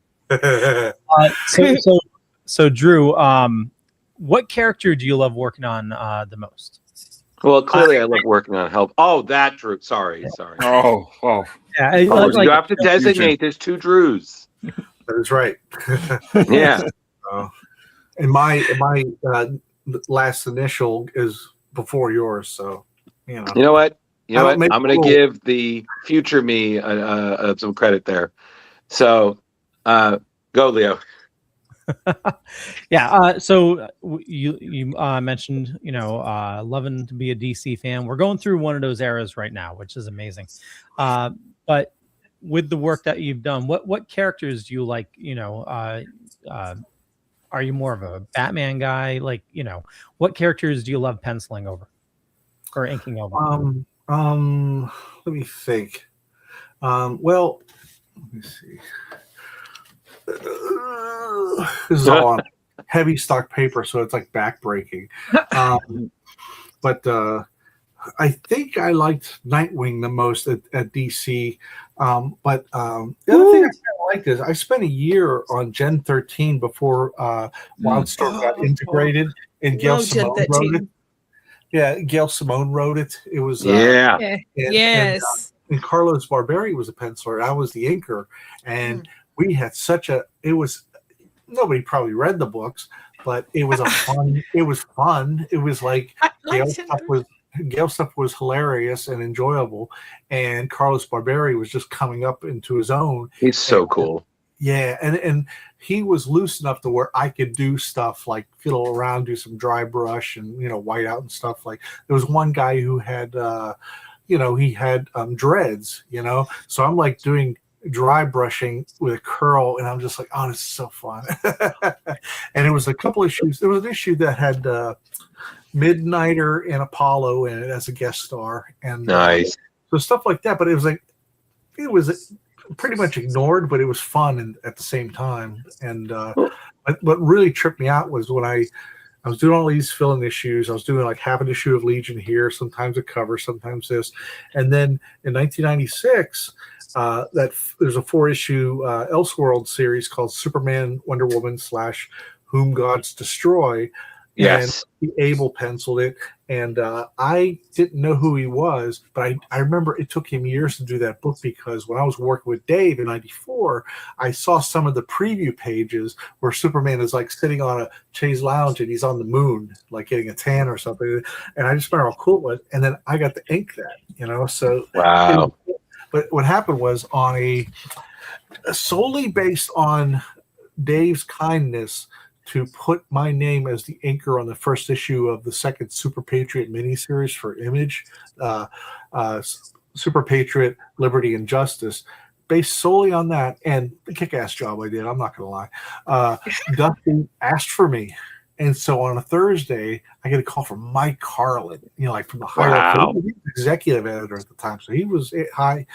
So Drew, what character do you love working on the most? Well, clearly I love working on Help. Oh, that Drew. Sorry. Oh. Yeah, you have to designate. There's two Drews. That is right. Yeah. And my last initial is before yours, so You know what? I'm going to give the future me some credit there. So, go, Leo. Yeah. So you mentioned, loving to be a DC fan. We're going through one of those eras right now, which is amazing. But with the work that you've done, what characters do you like? Are you more of a Batman guy? Like, what characters do you love penciling over or inking over? Let me think. Well, let me see. This is all on heavy stock paper, so it's like backbreaking. But I think I liked Nightwing the most at DC. But the other thing I kind of liked is I spent a year on Gen 13 before Wildstorm got integrated, and Gail Simone wrote it. Yeah, Gail Simone wrote it. It was yes. And Carlos Barberi was a penciler. I was the inker, and we had nobody probably read the books, but it was fun. It was fun. It was like Gail stuff was hilarious and enjoyable, and Carlos Barberi was just coming up into his own. He's so cool. Yeah, and he was loose enough to where I could do stuff like fiddle around, do some dry brush and white out and stuff. Like there was one guy who had he had dreads, so I'm like doing dry brushing with a curl, and I'm just like, oh, this is so fun. And it was a couple issues. There was an issue that had Midnighter and Apollo in it as a guest star, and nice. So stuff like that. But it was pretty much ignored, but it was fun at the same time. And what really tripped me out was when I was doing all these fill-in issues. I was doing like half an issue of Legion here, sometimes a cover, sometimes this, and then in 1996. That there's a 4-issue Elseworld series called Superman, Wonder Woman / Whom Gods Destroy. Yes. And Abell penciled it, and I didn't know who he was, but I remember it took him years to do that book because when I was working with Dave in '94, I saw some of the preview pages where Superman is like sitting on a chaise lounge and he's on the moon, like getting a tan or something, and I just remember how cool it was. And then I got to ink that, So wow. But what happened was on a solely based on Dave's kindness to put my name as the inker on the first issue of the second Superpatriot miniseries for Image, Superpatriot, Liberty, and Justice. Based solely on that and the kick-ass job I did, I'm not going to lie. Dusty asked for me. And so on a Thursday, I get a call from Mike Carlin, like from the high executive editor at the time. So he was high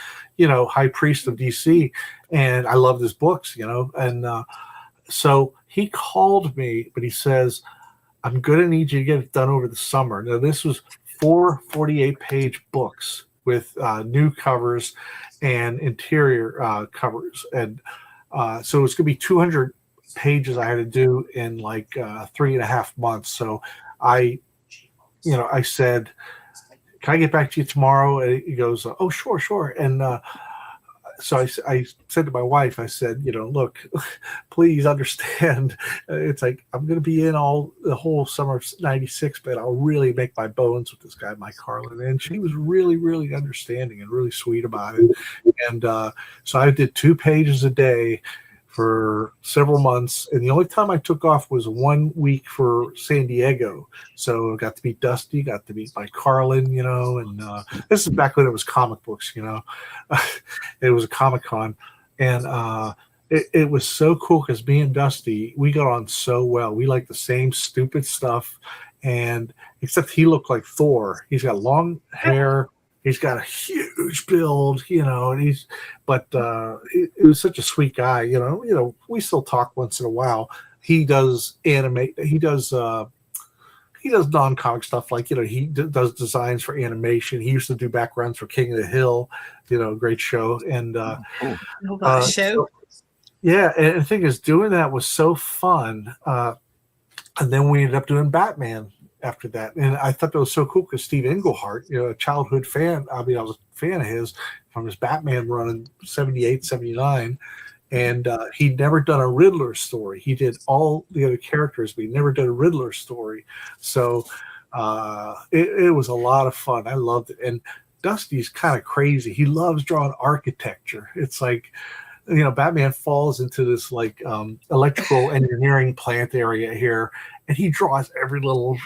priest of DC, and I loved his books, And so he called me, but he says, "I'm going to need you to get it done over the summer." Now this was 4 48-page books with new covers and interior covers, and so it's going to be 200 pages I had to do in like 3.5 months. So I said, "Can I get back to you tomorrow?" And he goes, "Oh, sure." And so I said to my wife, I said, "Look, please understand. It's like I'm going to be in the whole summer of '96, but I'll really make my bones with this guy, Mike Carlin." And she was really, really understanding and really sweet about it. And so I did 2 pages a day for several months, and the only time I took off was 1 week for San Diego. So I got to meet Dusty, got to meet Mike Carlin, and this is back when it was comic books, it was a Comic-Con, and it was so cool because me and Dusty, we got on so well. We liked the same stupid stuff, and except he looked like Thor. He's got long hair. He's got a huge build, and it was such a sweet guy, we still talk once in a while. He does he does non-comic stuff, like, he does designs for animation. He used to do backgrounds for King of the Hill, great show. And show. Yeah, and the thing is, doing that was so fun. And then we ended up doing Batman after that, and I thought that was so cool because Steve Englehart, a childhood fan. I mean, I was a fan of his from his Batman run in '78, '79, and he'd never done a Riddler story. He did all the other characters, but he never did a Riddler story. So it was a lot of fun. I loved it. And Dusty's kind of crazy. He loves drawing architecture. It's like, Batman falls into this like electrical engineering plant area here, and he draws every little,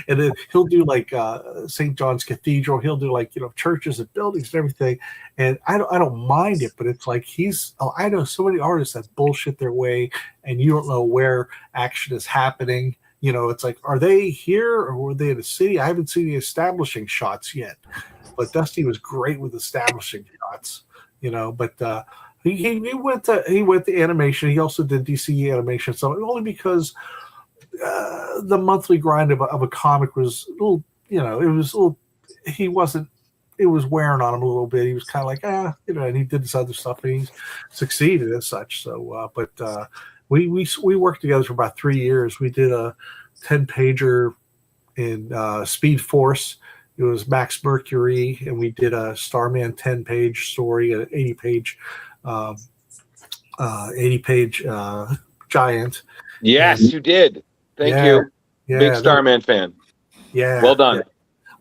and then he'll do like St. John's Cathedral. He'll do like, churches and buildings and everything. And I don't mind it, but it's like I know so many artists that bullshit their way, and you don't know where action is happening. It's like, are they here or were they in the city? I haven't seen the establishing shots yet, but Dusty was great with establishing shots. But he went to animation. He also did DC animation, so only because the monthly grind of a comic was a little, it was wearing on him a little bit. He was kind of like, and he did this other stuff, and he's succeeded as such. So, but we worked together for about 3 years. We did a 10-pager in Speed Force. It was Max Mercury, and we did a Starman 10-page story, an 80-page giant. Yes, you did. Thank you. Yeah, big Starman fan. Yeah. Well done. Yeah.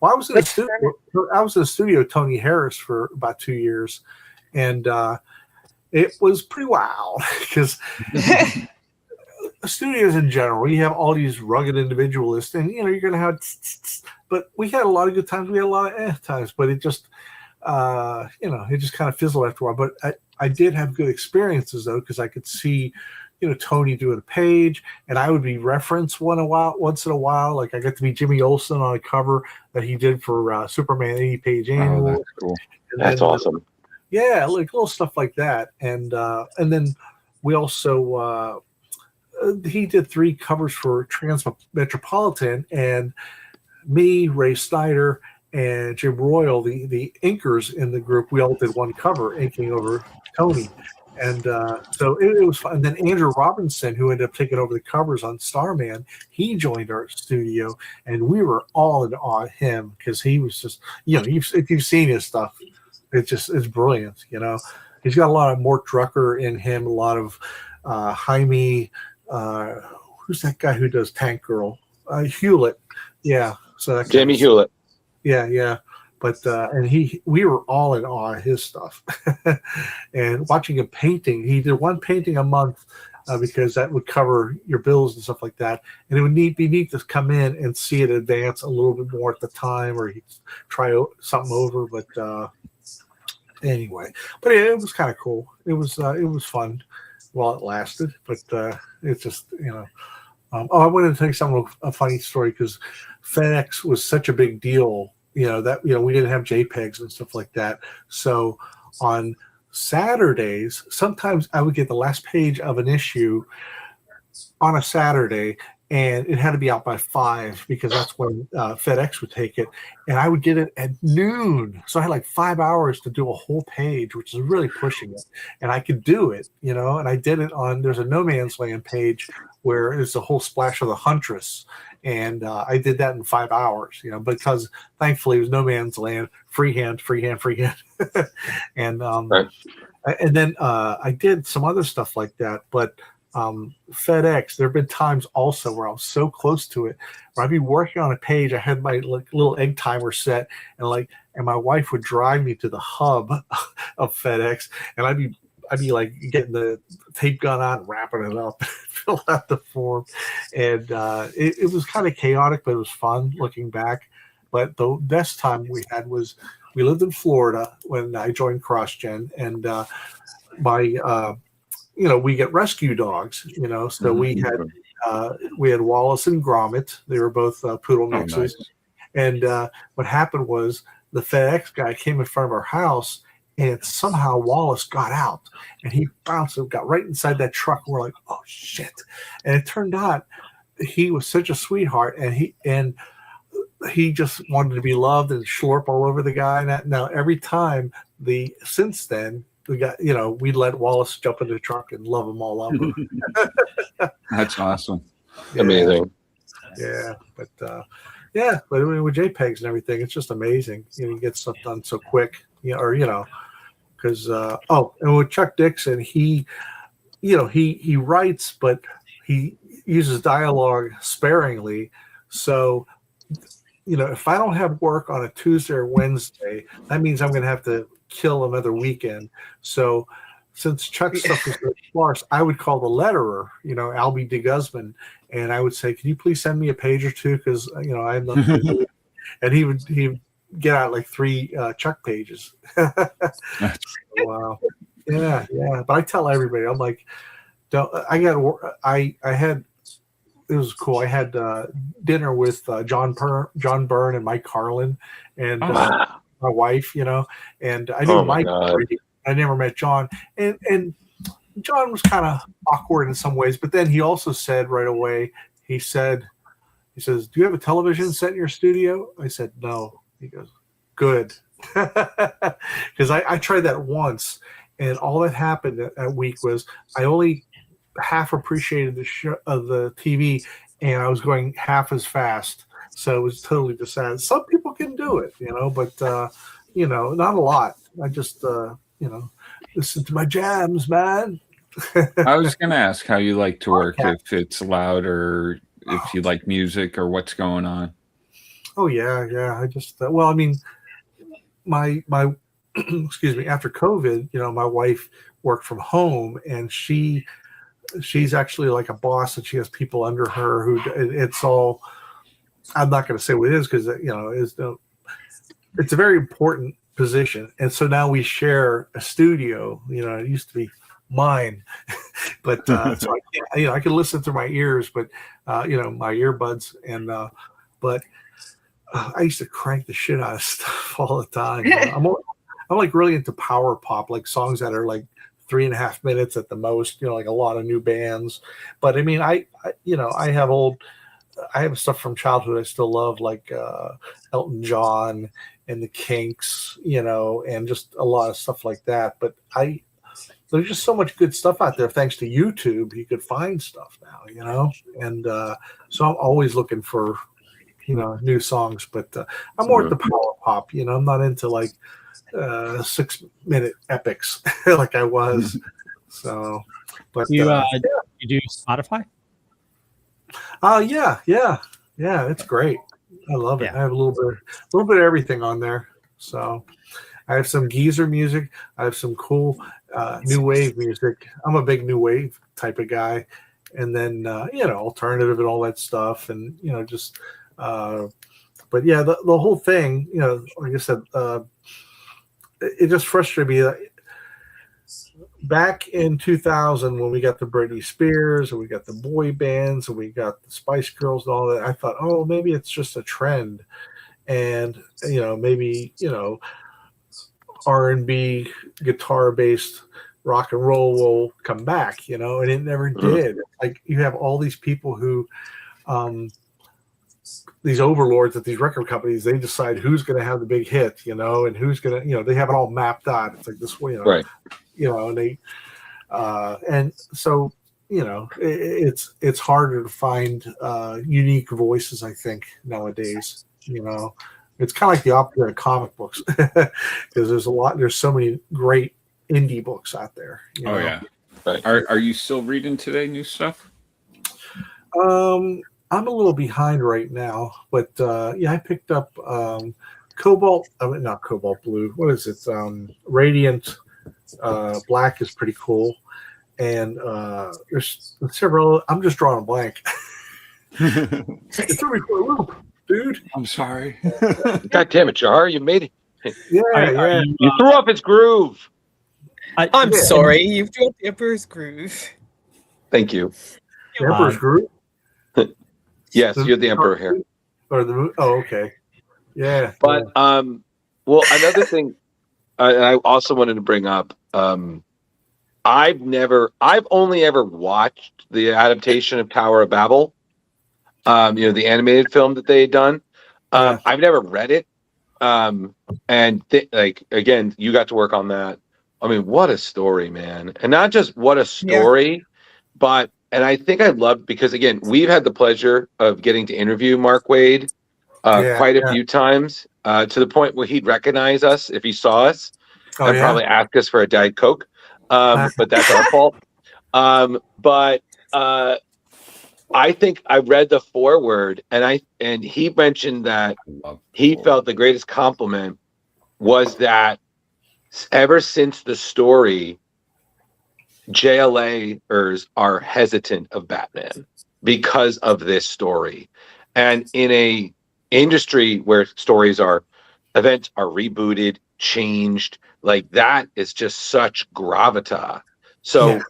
Well, I was in the studio with Tony Harris for about 2 years, and it was pretty wild because studios in general, you have all these rugged individualists, and you're going to have, but we had a lot of good times. We had a lot of times, but it just, it just kind of fizzled after a while. But I did have good experiences though, because I could see, Tony doing a page, and I would be referenced once in a while. Like I got to meet Jimmy Olsen on a cover that he did for Superman 80-page annual. Oh, that's cool. That's awesome. Yeah, like little stuff like that, and then we also. He did 3 covers for Transmetropolitan, and me, Ray Snyder, and Jim Royal, the inkers in the group, we all did 1 cover inking over Tony. And so it was fun. And then Andrew Robinson, who ended up taking over the covers on Starman, he joined our studio, and we were all in awe of him because he was just, if you've seen his stuff, it's brilliant. He's got a lot of Mort Drucker in him, a lot of Jaime. Who's that guy who does Tank Girl? Hewlett. Yeah. So that Jamie Hewlett. Yeah. But and we were all in awe of his stuff, and watching him painting. He did one painting a month because that would cover your bills and stuff like that. And it would be neat to come in and see it advance a little bit more at the time, or he'd try something over. But anyway, but it was kind of cool. It was fun while it lasted. But it's just I wanted to tell you a funny story because FedEx was such a big deal. That we didn't have JPEGs and stuff like that. So on Saturdays, sometimes I would get the last page of an issue on a Saturday, and it had to be out by 5 because that's when FedEx would take it. And I would get it at noon. So I had like 5 hours to do a whole page, which is really pushing it. And I could do it, and I did it there's a No Man's Land page where it's a whole splash of the Huntress. And I did that in 5 hours, because thankfully it was No Man's Land, freehand. And right. And then I did some other stuff like that. But FedEx, there have been times also where I was so close to it, where I'd be working on a page. I had my little egg timer set, and my wife would drive me to the hub of FedEx, and I'd be like getting the tape gun out and wrapping it up, fill out the form. And it was kind of chaotic, but it was fun looking back. But the best time we had was we lived in Florida when I joined CrossGen, and we get rescue dogs, so we had Wallace and Gromit. They were both poodle mixes. Nice. And what happened was the FedEx guy came in front of our house, and somehow Wallace got out, and he bounced and got right inside that truck. We're like, oh shit. And it turned out he was such a sweetheart, and he just wanted to be loved and slurp all over the guy. And now every time since then, we got, we'd let Wallace jump in the truck and love him all up. That's awesome. Yeah. Amazing. Yeah. But but I mean, with JPEGs and everything, it's just amazing. You get stuff done so quick, because and with Chuck Dixon, he writes, but he uses dialogue sparingly. So, if I don't have work on a Tuesday or Wednesday, that means I'm going to have to kill another weekend. So since Chuck's stuff was very sparse, I would call the letterer, Albie de Guzman, and I would say, can you please send me a page or two? Because, I have nothing to do. And he'd get out like 3 Chuck pages. Wow. Yeah. But I tell everybody, I'm like, it was cool. I had dinner with John Byrne and Mike Carlin and my wife, and I knew Mike. I never met John, and John was kind of awkward in some ways, but then he also said right away, he says, do you have a television set in your studio? I said, no. He goes, good. Because I tried that once, and all that happened that week was I only half appreciated the TV, and I was going half as fast. So it was totally just sad. Some people can do it, but not a lot. I just listen to my jams, man. I was going to ask how you like to work, if it's loud or if you like music or what's going on. Oh yeah. I just my excuse me, after COVID, my wife worked from home, and she's actually like a boss, and she has people under her who it's all. I'm not going to say what it is because it's a very important position, and so now we share a studio. It used to be mine, but so I can listen through my ears, but my earbuds, and but I used to crank the shit out of stuff all the time. I'm like really into power pop, like songs that are like 3.5 minutes at the most. Like a lot of new bands, but I mean, I have stuff from childhood I still love, like Elton John and the Kinks, and just a lot of stuff like that. But there's just so much good stuff out there. Thanks to YouTube, you could find stuff now, and so I'm always looking for, new songs. But I'm more into power pop. I'm not into like 6-minute epics like I was. So, but you do Spotify? Yeah, it's great. I love it. I have a little bit of everything on there. So I have some geezer music. I have some cool new wave music. I'm a big new wave type of guy. And then, alternative and all that stuff. And, just, but yeah, the whole thing, like I said, it just frustrated me. Back in 2000, when we got the Britney Spears and we got the boy bands and we got the Spice Girls and all that, I thought, oh, maybe it's just a trend. And, maybe, R&B guitar-based rock and roll will come back, and it never did. Like, you have all these people who, these overlords at these record companies, they decide who's going to have the big hit, and who's going to, they have it all mapped out. It's like this way, right. And they, and so, it's harder to find unique voices, I think, nowadays. It's kind of like the opposite of comic books, because there's so many great indie books out there. Yeah. Right. Are you still reading today new stuff? I'm a little behind right now, but I picked up not Cobalt Blue. What is it? Radiant Black is pretty cool. And there's several. I'm just drawing a blank. It threw me for a loop, dude. I'm sorry. God damn it, Jar! You made it. Yeah. You threw off its groove. I'm sorry. You've dropped the Emperor's Groove. Thank you. The Emperor's Groove. Yes, you're the Emperor here. Okay. Yeah. But well, another thing, and I also wanted to bring up. I've only ever watched the adaptation of Tower of Babel, the animated film that they had done. I've never read it. And again, you got to work on that. I mean, what a story, man. And not just what a story, but, and I think I loved, because again, we've had the pleasure of getting to interview Mark Waid quite a few times, to the point where he'd recognize us if he saw us and probably ask us for a Diet Coke. But that's our fault. But I think I read the foreword, and he mentioned that he felt the greatest compliment was that ever since the story, JLAers are hesitant of Batman because of this story. And in a industry where events are rebooted, changed, like that is just such gravitas. So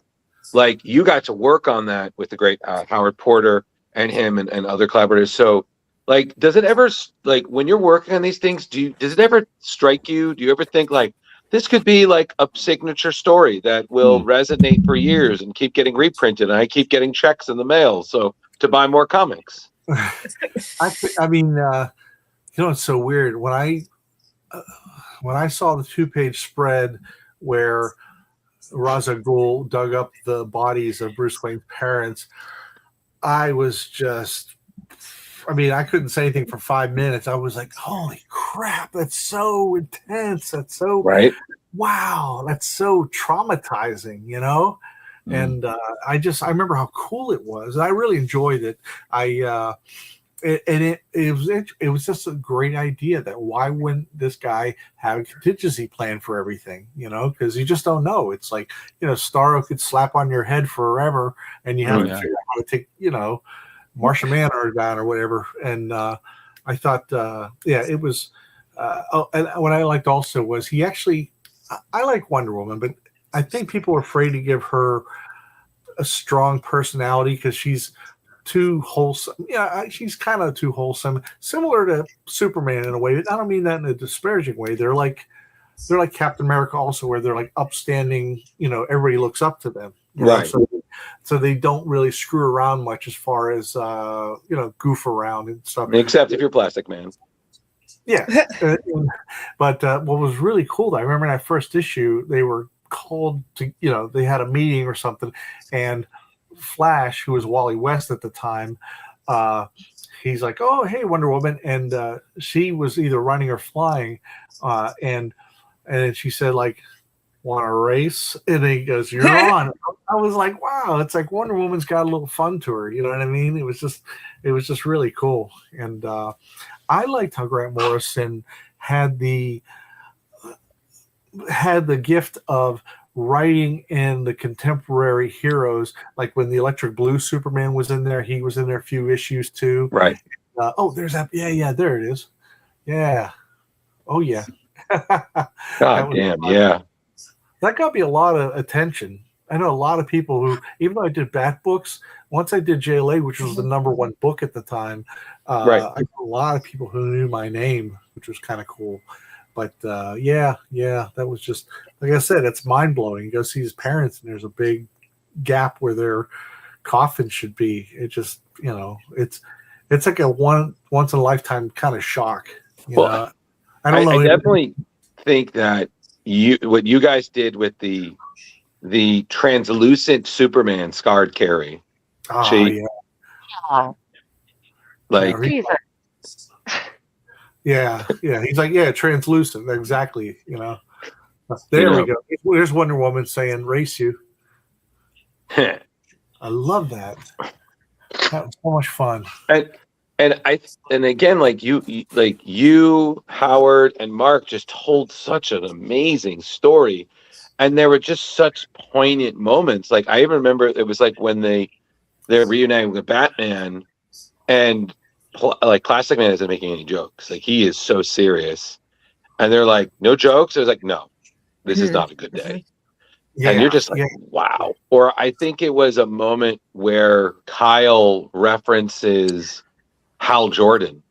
like you got to work on that with the great Howard Porter and him and other collaborators. So like, does it ever, like when you're working on these things, does it ever strike you? Do you ever think like, this could be like a signature story that will resonate for years and keep getting reprinted, and I keep getting checks in the mail to buy more comics? I mean, it's so weird. When I saw the 2-page spread where Ra's al Ghul dug up the bodies of Bruce Wayne's parents, I was just, I couldn't say anything for 5 minutes. I was like, holy crap, that's so intense. That's so, wow, that's so traumatizing, And I remember how cool it was. I really enjoyed it. It was just a great idea that why wouldn't this guy have a contingency plan for everything, because you just don't know. It's like, Starro could slap on your head forever and you have to figure out how to take, Martian Manhunter down or whatever. And I thought, it was, and what I liked also was I like Wonder Woman, but I think people are afraid to give her a strong personality because she's too wholesome. Yeah, she's kind of too wholesome, similar to Superman in a way. I don't mean that in a disparaging way. They're like Captain America also, where they're like upstanding. Everybody looks up to them, right? So they don't really screw around much as far as goof around and stuff. Except if you're Plastic Man. Yeah, but what was really cool, I remember in that first issue, they were called to, they had a meeting or something, and Flash, who was Wally West at the time, he's like, oh, hey, Wonder Woman. And she was either running or flying. And she said, like, want to race? And he goes, you're on. I was like, wow, it's like Wonder Woman's got a little fun to her. You know what I mean? It was just really cool. And I liked how Grant Morrison had the had the gift of writing in the contemporary heroes, like when the Electric Blue Superman was in there, he was in there a few issues too. Right. There's that. Yeah, there it is. Yeah. Oh yeah. God damn, yeah. That got me a lot of attention. I know a lot of people who, even though I did Bat books, once I did JLA, which was the #1 book at the time, right. I knew a lot of people who knew my name, which was kind of cool. But yeah, that was just, like I said, it's mind blowing. You go see his parents, and there's a big gap where their coffin should be. It just, it's like a once in a lifetime kind of shock. You know? I don't know. I definitely think that what you guys did with the translucent Superman scarred Carey. Like, yeah. He's like, translucent. Exactly. There we go. There's Wonder Woman saying, "Race you." I love that. That was so much fun. And again, like you, Howard, and Mark just told such an amazing story, and there were just such poignant moments. Like I even remember it was like when they're reuniting with Batman, and like Classic Man isn't making any jokes. Like he is so serious, and they're like, "No jokes." I was like, "No, this is not a good day." And you're just like, wow. Or I think it was a moment where Kyle references Hal Jordan.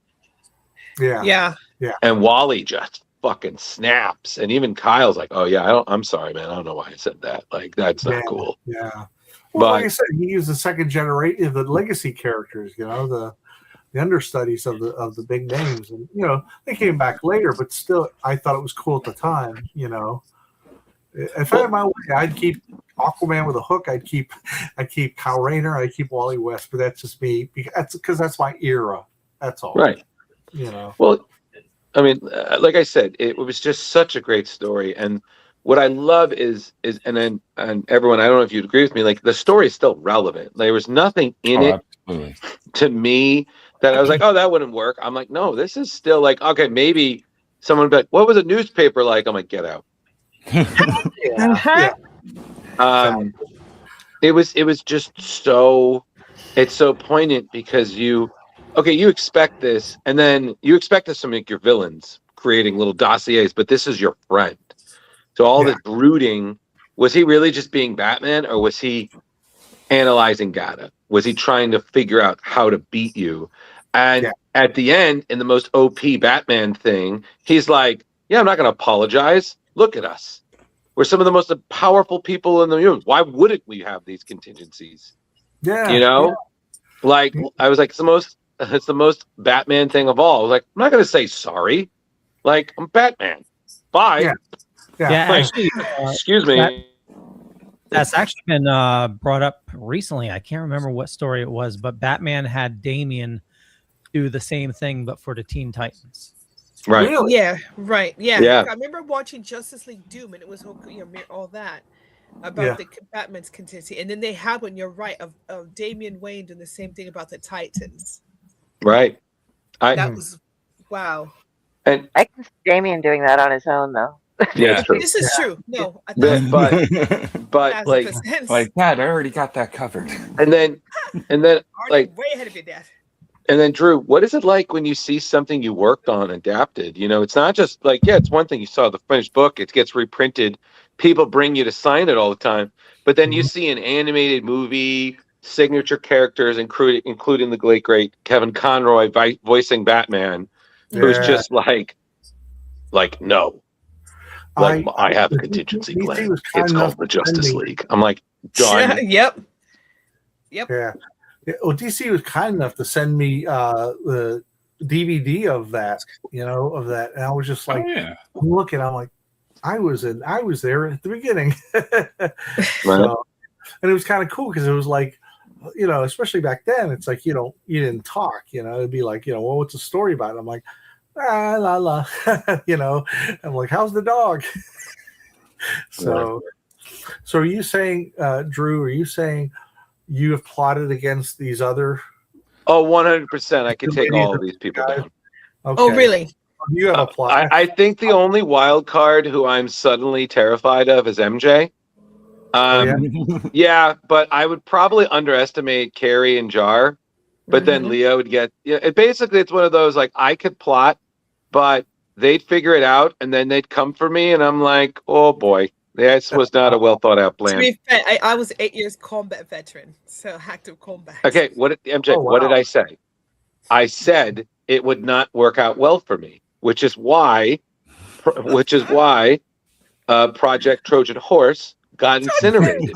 Yeah. And Wally just fucking snaps. And even Kyle's like, "Oh yeah, I'm sorry, man. I don't know why I said that. Like, that's not cool." Yeah. Well, But like I said, he used the second generation, the legacy characters, the understudies of the big names. And, they came back later, but still, I thought it was cool at the time, If I had my way, I'd keep Aquaman with a hook. I'd keep Kyle Rayner. I'd keep Wally West. But that's just me, because that's my era. That's all. Right. Well, I mean, like I said, it was just such a great story. And what I love is and everyone, I don't know if you'd agree with me, like the story is still relevant. There was nothing in it absolutely. To me that I was like, "Oh, that wouldn't work." I'm like, no, this is still like, okay, maybe someone would be like, "What was a newspaper like?" I'm like, "Get out." It was just it's so poignant because you expect this, and then you expect this to make your villains creating little dossiers, but this is your friend. So all this brooding, was he really just being Batman, or was he analyzing data? Was he trying to figure out how to beat you? And at the end, in the most OP Batman thing, he's like, "Yeah, I'm not going to apologize. Look at us. We're some of the most powerful people in the universe. Why wouldn't we have these contingencies?" Like I was like, it's the most Batman thing of all. I was like, I'm not going to say sorry. Like, I'm Batman. Bye. Actually, excuse me. That's actually been brought up recently. I can't remember what story it was, but Batman had Damian do the same thing, but for the Teen Titans. Right. Really? Yeah. Right. Yeah. I remember watching Justice League Doom, and it was all that about the Batman's contingency, and then they had one. You're right, of Damian Wayne doing the same thing about the Titans. Right. That was wow. And I can see Damian doing that on his own, though. Yeah, true. This is true. No, but like Dad, I already got that covered. And then like way ahead of your dad. And then Drew, what is it like when you see something you worked on adapted? It's not just like, it's one thing you saw the finished book, it gets reprinted, people bring you to sign it all the time, but then you see an animated movie, signature characters, including the great Kevin Conroy voicing Batman, who's just like no. Like, I have a contingency plan. It's called the Justice League. I'm like, done. Yep. Yeah. Well, DC was kind enough to send me the DVD of that, and I was just like, I'm like, I was there at the beginning. So, and it was kind of cool because it was like, especially back then, it's like, you didn't talk, it'd be like, well, what's the story about? I'm like, la la, I'm like, how's the dog? So are you saying, Drew, are you saying you have plotted against these other? Oh, 100%. I can take all of these people down. Okay. Oh, really? You have a plot. I think the only wild card who I'm suddenly terrified of is MJ. Yeah, but I would probably underestimate Carey and Jar. But then Leo would get. Basically, it's one of those like I could plot, but they'd figure it out, and then they'd come for me, and I'm like, oh boy, this was not a well thought out plan. To be fair, I was 8 years combat veteran, so active combat. Okay, MJ? What did I say? I said it would not work out well for me, which is why Project Trojan Horse got incinerated.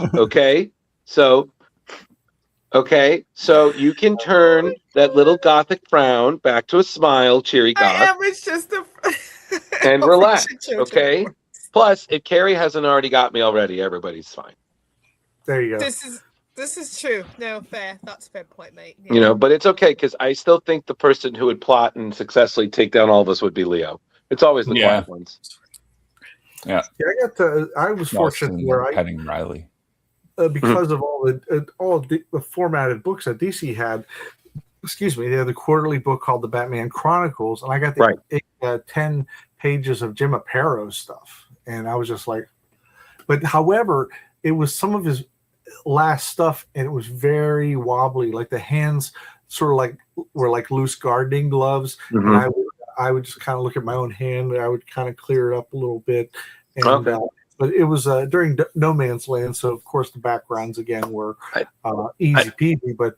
Okay, so you can turn that little gothic frown back to a smile, cheery goth. It's just and relax. Okay. Plus, if Carey hasn't already got me already, everybody's fine. There you go. This is true. No, fair. That's a fair point, mate. Yeah. But it's okay because I still think the person who would plot and successfully take down all of us would be Leo. It's always the quiet ones. Yeah. I was fortunate where petting Riley. Because of all the formatted books that DC had. Excuse me, they had the quarterly book called the Batman Chronicles, and I got the 10 pages of Jim Aparo stuff, and I was just like, but however, it was some of his last stuff, and it was very wobbly, like the hands sort of like were like loose gardening gloves, and I would just kind of look at my own hand, and I would kind of clear it up a little bit, and but it was during No Man's Land, so of course the backgrounds again were easy peasy. But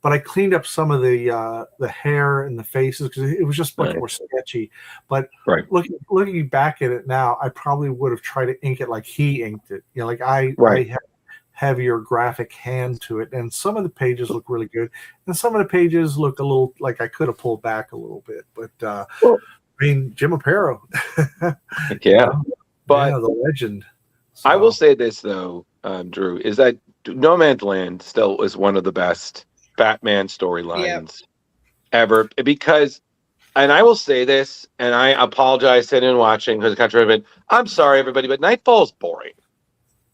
I cleaned up some of the hair and the faces because it was just much more sketchy. But looking back at it now, I probably would have tried to ink it like he inked it. Like I had heavier graphic hand to it, and some of the pages look really good, and some of the pages look a little like I could have pulled back a little bit. But I mean, Jim Aparo, But the legend. So. I will say this though, Drew, is that No Man's Land still is one of the best Batman storylines ever because, and I will say this, and I apologize sitting and watching because the I'm sorry everybody, but Knightfall is boring.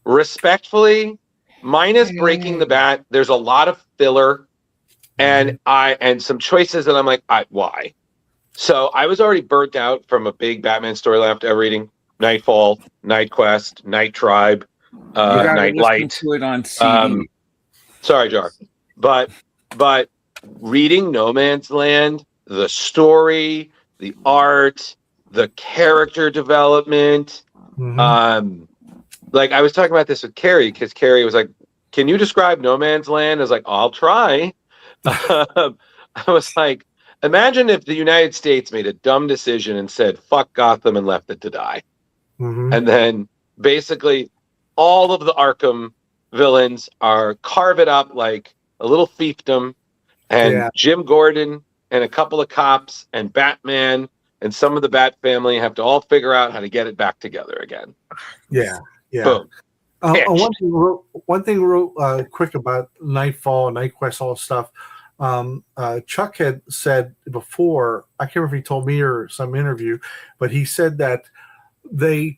Respectfully, minus breaking the bat, there's a lot of filler, and some choices that I'm like, why? So I was already burnt out from a big Batman storyline after reading Knightfall, Night Quest, Night Tribe, Night Light. To it on CD. Sorry, Jar, but reading No Man's Land, the story, the art, the character development, like I was talking about this with Carey because Carey was like, "Can you describe No Man's Land?" I was like, "I'll try." I was like, imagine if the United States made a dumb decision and said, "Fuck Gotham" and left it to die. And then basically all of the Arkham villains are carve it up like a little fiefdom, and Jim Gordon and a couple of cops and Batman and some of the Bat family have to all figure out how to get it back together again. Boom. One thing real quick about Knightfall, Night Quest, all stuff. Chuck had said before, I can't remember if he told me or some interview, but he said that they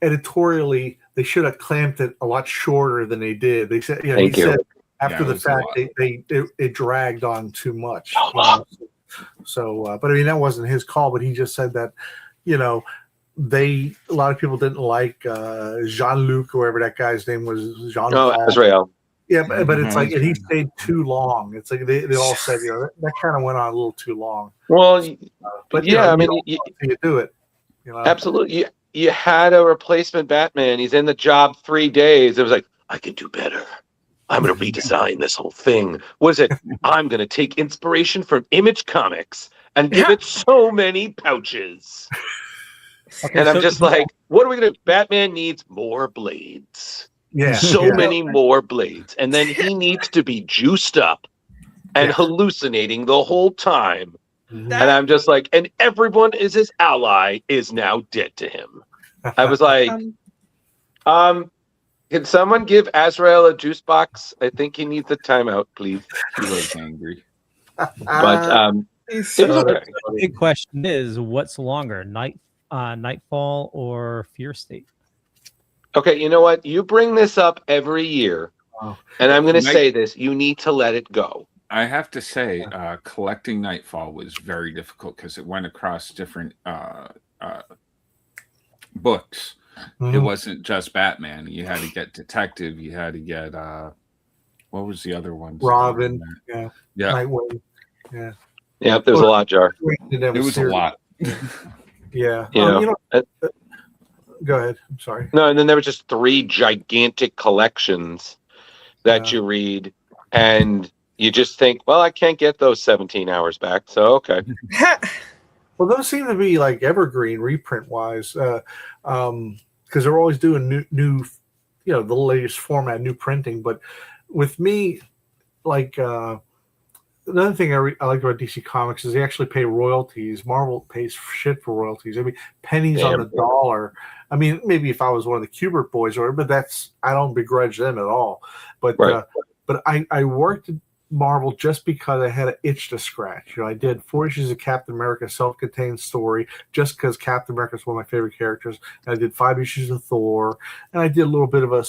editorially they should have clamped it a lot shorter than they did. They said, he said after the fact it dragged on too much. So, but I mean that wasn't his call. But he just said that a lot of people didn't like Jean-Luc or whatever that guy's name was. Azrael. Yeah, but it's like he stayed too long. It's like they all said that kind of went on a little too long. Well, but I mean you do it. Absolutely. You had a replacement Batman. He's in the job 3 days. It was like, I can do better. I'm going to redesign this whole thing. What is it? I'm going to take inspiration from Image Comics and give it so many pouches. And I'm just like, what are we going to do? Batman needs more blades. Many more blades. And then he needs to be juiced up and hallucinating the whole time. And I'm just like, and everyone is his ally is now dead to him. I was like, can someone give Azrael a juice box? I think he needs a timeout, please. He was angry. But it was okay. The big question is, what's longer, Knightfall or Fear State? Okay, you know what? You bring this up every year, and I'm going to say this. You need to let it go. I have to say, collecting Knightfall was very difficult because it went across different books. It wasn't just Batman. You had to get Detective. You had to get what was the other one? Robin. Yeah. Nightwing. Yeah. Yeah. There was a lot, Jar. It was a lot. Yeah. Go ahead. I'm sorry. No, and then there was just 3 gigantic collections that you read, and you just think, well, I can't get those 17 hours back, so okay. Well, those seem to be like evergreen reprint wise, because they're always doing new, the latest format, new printing. But with me, like another thing I like about DC Comics is they actually pay royalties. Marvel pays shit for royalties. I mean, pennies on the dollar. I mean, maybe if I was one of the Kubert boys, but I don't begrudge them at all. But but I worked at Marvel just because I had an itch to scratch. I did 4 issues of Captain America self-contained story just because Captain America is one of my favorite characters. And I did 5 issues of Thor, and I did a little bit of a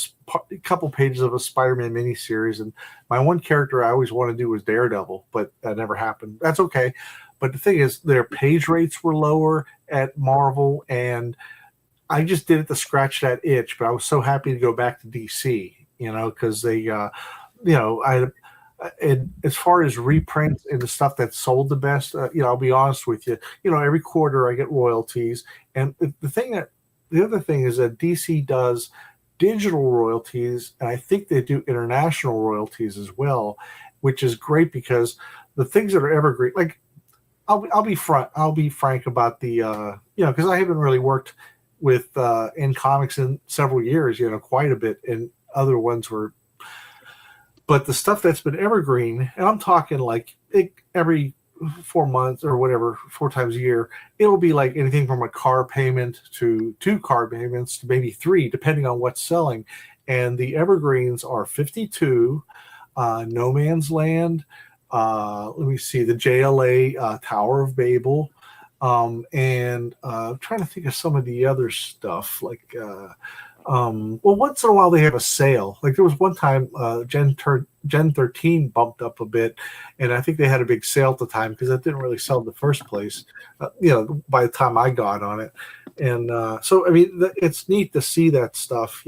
couple pages of a Spider-Man miniseries. And my one character I always wanted to do was Daredevil, but that never happened. That's okay. But the thing is, their page rates were lower at Marvel, and I just did it to scratch that itch. But I was so happy to go back to DC, because they, and as far as reprints and the stuff that sold the best, I'll be honest with you. Every quarter I get royalties, and the other thing is that DC does digital royalties, and I think they do international royalties as well, which is great because the things that are evergreen, like I'll be frank about the because I haven't really worked with in comics in several years, quite a bit, and other ones were. But the stuff that's been evergreen, and I'm talking like every 4 months or whatever, 4 times a year, it'll be like anything from a car payment to 2 car payments to maybe 3, depending on what's selling. And the evergreens are 52, No Man's Land, let me see, the JLA, Tower of Babel, and I'm trying to think of some of the other stuff like. Once in a while they have a sale. Like there was one time Gen 13 bumped up a bit, and I think they had a big sale at the time because that didn't really sell in the first place. By the time I got on it, and so I mean it's neat to see that stuff.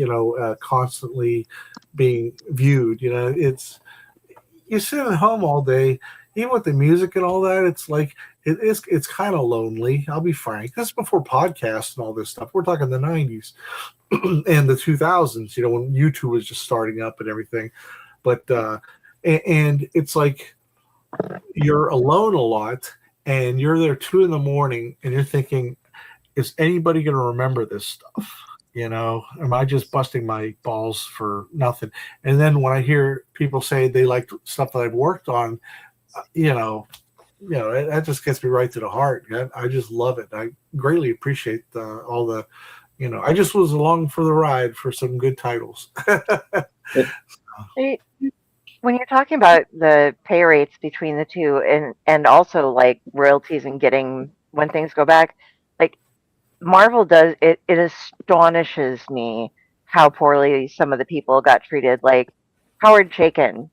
Constantly being viewed. It's you sit at home all day, even with the music and all that. It's like it's kind of lonely. I'll be frank. This is before podcasts and all this stuff. We're talking the 90s. And the 2000s, when YouTube was just starting up and everything. But and it's like you're alone a lot, and you're there 2 a.m, and you're thinking, is anybody going to remember this stuff? Am I just busting my balls for nothing? And then when I hear people say they like stuff that I've worked on, that just gets me right to the heart. I just love it. I greatly appreciate all the. I just was along for the ride for some good titles. When you're talking about the pay rates between the two, and also like royalties and getting when things go back, like Marvel does it. It astonishes me how poorly some of the people got treated. Like Howard Chaykin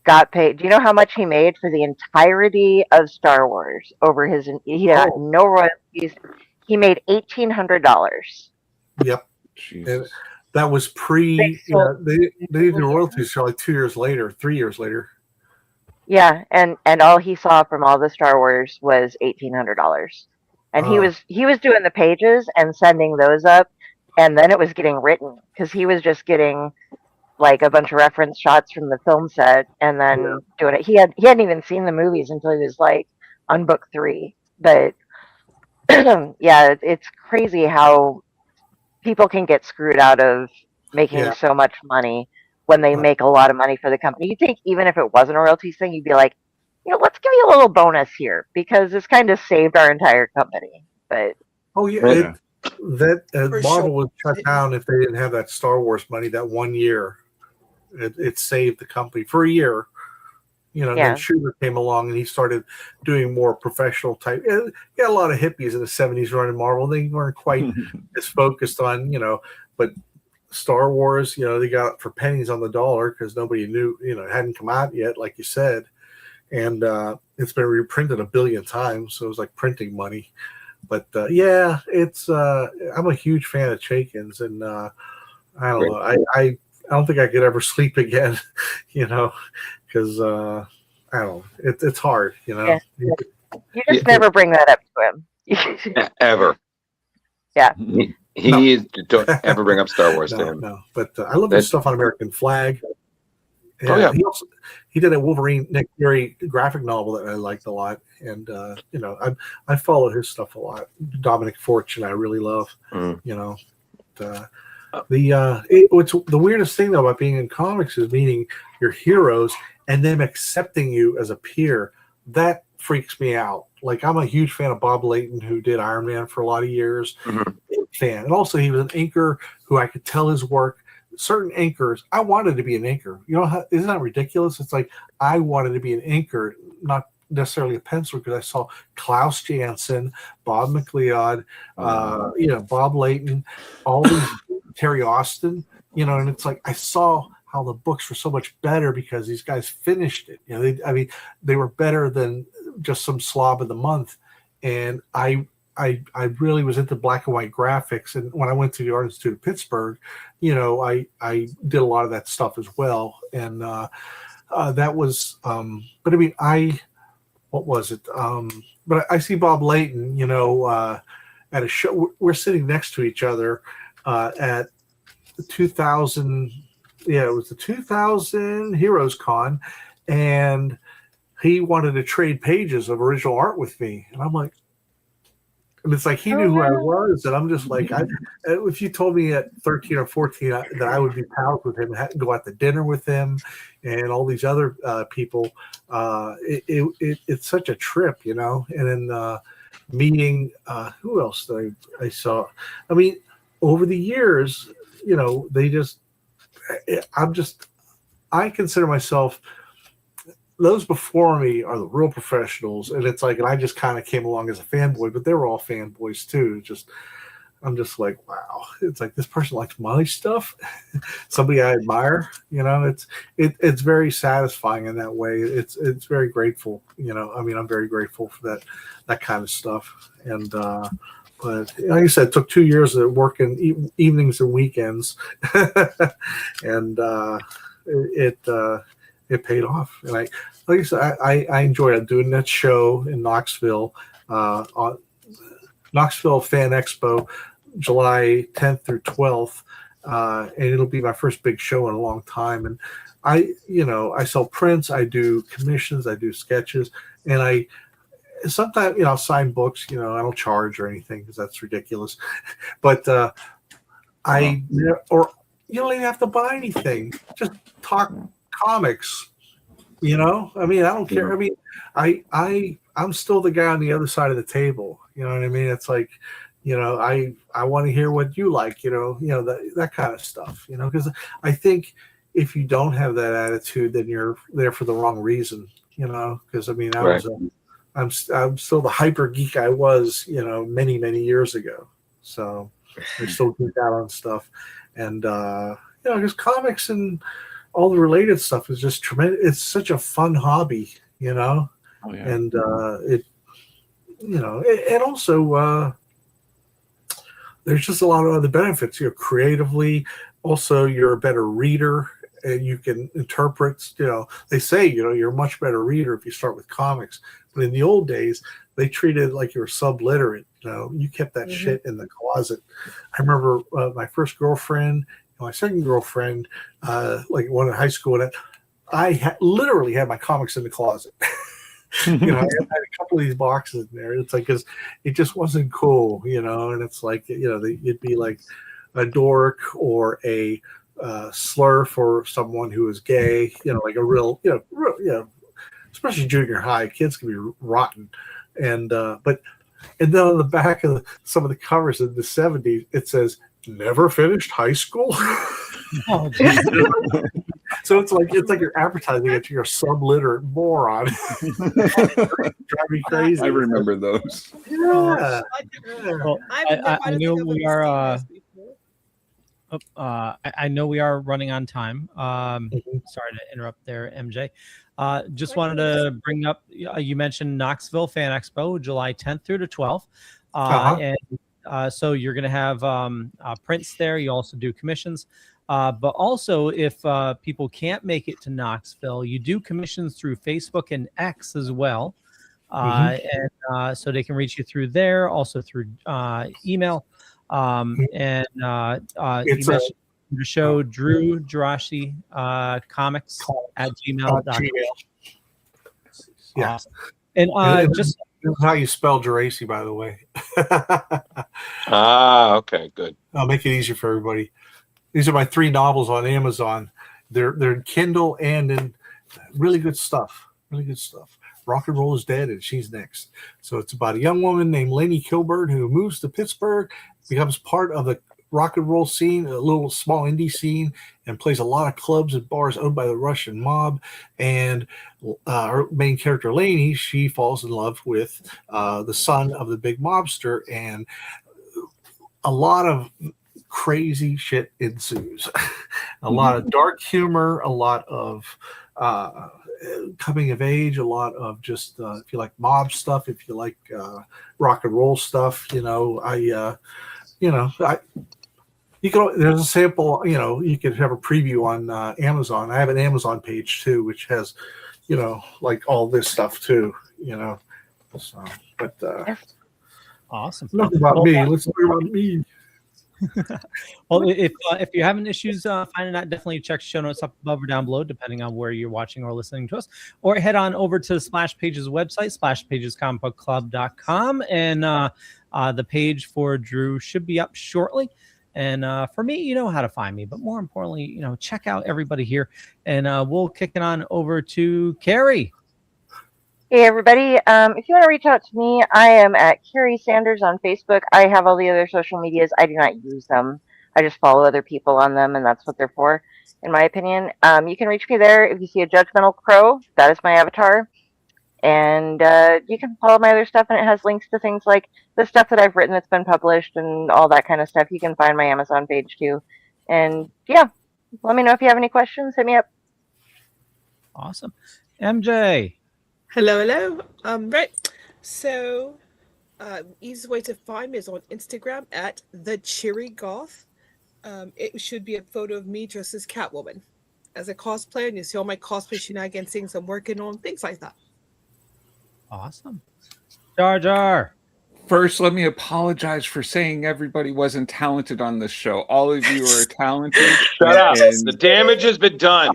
got paid. Do you know how much he made for the entirety of Star Wars over his? He had no royalties. He made $1,800. Yep. And that was pre. They did the royalties for like 2 years later, 3 years later. Yeah, and all he saw from all the Star Wars was $1,800, and he was doing the pages and sending those up, and then it was getting written because he was just getting like a bunch of reference shots from the film set, and then doing it. He hadn't even seen the movies until he was like on book 3, but. Yeah, it's crazy how people can get screwed out of making so much money when they make a lot of money for the company. You think even if it wasn't a royalties thing, you'd be like, let's give you a little bonus here because this kind of saved our entire company. But Marvel would shut down if they didn't have that Star Wars money that 1 year. It saved the company for a year. Then Shooter came along and he started doing more professional type. He had a lot of hippies in the 70s running Marvel. They weren't quite as focused on, but Star Wars, they got it for pennies on the dollar because nobody knew, it hadn't come out yet, like you said. and it's been reprinted 1 billion times, so it was like printing money. But yeah, it's I'm a huge fan of Chaykin's, and I don't know, I don't think I could ever sleep again, because I don't know, it's hard, Yeah. You just never bring that up to him. Ever. Yeah. Don't ever bring up Star Wars to him. No, but I love his stuff on American Flag. And yeah. He did a Wolverine Nick Fury graphic novel that I liked a lot, and I followed his stuff a lot. Dominic Fortune, I really love. The weirdest thing though about being in comics is meeting your heroes and them accepting you as a peer. That freaks me out. Like, I'm a huge fan of Bob Layton, who did Iron Man for a lot of years. Fan, and also he was an inker who I could tell his work. Certain inkers, I wanted to be an inker. Isn't that ridiculous? It's like I wanted to be an inker, not necessarily a penciler, because I saw Klaus Janson, Bob McLeod, Bob Layton, all these Terry Austin, and it's like I saw how the books were so much better because these guys finished it. They were better than just some slob of the month, and I really was into black and white graphics, and when I went to the Art Institute of Pittsburgh, I did a lot of that stuff as well, and that was. But I mean, what was it? But I see Bob Layton, at a show. We're sitting next to each other at the 2000. Yeah, it was the 2000 Heroes Con, and he wanted to trade pages of original art with me, and I'm like. And it's like he knew who I was, and I'm just like, if you told me at 13 or 14 that I would be pals with him, and go out to dinner with him, and all these other people, it's such a trip, And then meeting who else did I saw? I mean, over the years, I consider myself. Those before me are the real professionals, and it's like, and I just kind of came along as a fanboy, but they were all fanboys too. I'm just like, wow, it's like this person likes my stuff, somebody I admire. It's very satisfying in that way. It's very grateful. I'm very grateful for that kind of stuff. And but like I said, it took 2 years of working evenings and weekends, and it paid off. And like I said, I enjoyed doing that show in Knoxville, on Knoxville Fan Expo, July 10th through 12th. And it'll be my first big show in a long time. And I sell prints, I do commissions, I do sketches, and I sometimes, sign books, I don't charge or anything because that's ridiculous. But you don't even have to buy anything. Just talk comics, I mean, I don't care. I mean, I'm still the guy on the other side of the table. You know what I mean? It's like, I want to hear what you like, that kind of stuff, because I think if you don't have that attitude, then you're there for the wrong reason, because I mean, I'm still the hyper geek I was, many, many years ago. So I still geek out on stuff, and, because comics and all the related stuff is just tremendous. It's such a fun hobby, and it, and also there's just a lot of other benefits. Creatively, also you're a better reader, and you can interpret. They say you're a much better reader if you start with comics. But in the old days, they treated it like you were subliterate. You kept that shit in the closet. I remember my first girlfriend. My second girlfriend, like one in high school, and I literally had my comics in the closet. I had a couple of these boxes in there. It's like, because it just wasn't cool, and it's like, you'd be like a dork or a slur for someone who is gay, like a real, especially junior high, kids can be rotten. And then on the back of some of the covers in the 70s, it says, never finished high school. So it's like you're advertising it. You're a subliterate moron. Drive me crazy. I remember those. Yeah. Well, I knew we are I know we are running on time. Sorry to interrupt there, MJ. Just wanted to bring up, you mentioned Knoxville Fan Expo, July 10th through the 12th. And so you're going to have prints there. You also do commissions. But also, if people can't make it to Knoxville, you do commissions through Facebook and X as well. And so they can reach you through there, also through email. And you mentioned the show Drew Geraci comics at gmail.com. Yeah. Awesome. And just this is how you spell Geraci, by the way. Okay, good. I'll make it easier for everybody. These are my 3 novels on Amazon. They're in Kindle and in really good stuff. Really good stuff. Rock and Roll is Dead, and She's Next. So it's about a young woman named Lainey Kilburn who moves to Pittsburgh, becomes part of the rock and roll scene, a little small indie scene, and plays a lot of clubs and bars owned by the Russian mob. And our main character, Lainey, she falls in love with the son of the big mobster, and a lot of crazy shit ensues. A lot of dark humor, a lot of coming of age, a lot of just if you like mob stuff, if you like rock and roll stuff, there's a sample, you could have a preview on Amazon. I have an Amazon page too, which has, like all this stuff too, so, but awesome. Enough about me. Let's talk about me. Well, if you're having issues finding that, definitely check show notes up above or down below, depending on where you're watching or listening to us. Or head on over to Splash Pages website, splashpagescomicbookclub.com, and the page for Drew should be up shortly. And for me, you know how to find me, but more importantly, check out everybody here, and we'll kick it on over to Carey. Hey, everybody. If you want to reach out to me, I am at Carey Sanders on Facebook. I have all the other social medias. I do not use them. I just follow other people on them, and that's what they're for, in my opinion. You can reach me there. If you see a judgmental crow, that is my avatar. And you can follow my other stuff, and it has links to things like the stuff that I've written that's been published and all that kind of stuff. You can find my Amazon page, too. And, yeah, let me know if you have any questions. Hit me up. Awesome. MJ. Hello. Right. So, easiest way to find me is on Instagram at the Cheery Goth. It should be a photo of me dressed as Catwoman, as a cosplayer, and you see all my cosplay shenanigans, things I'm working on, things like that. Awesome. Jar Jar. First, let me apologize for saying everybody wasn't talented on this show. All of you are talented. Shut up. The damage has been done.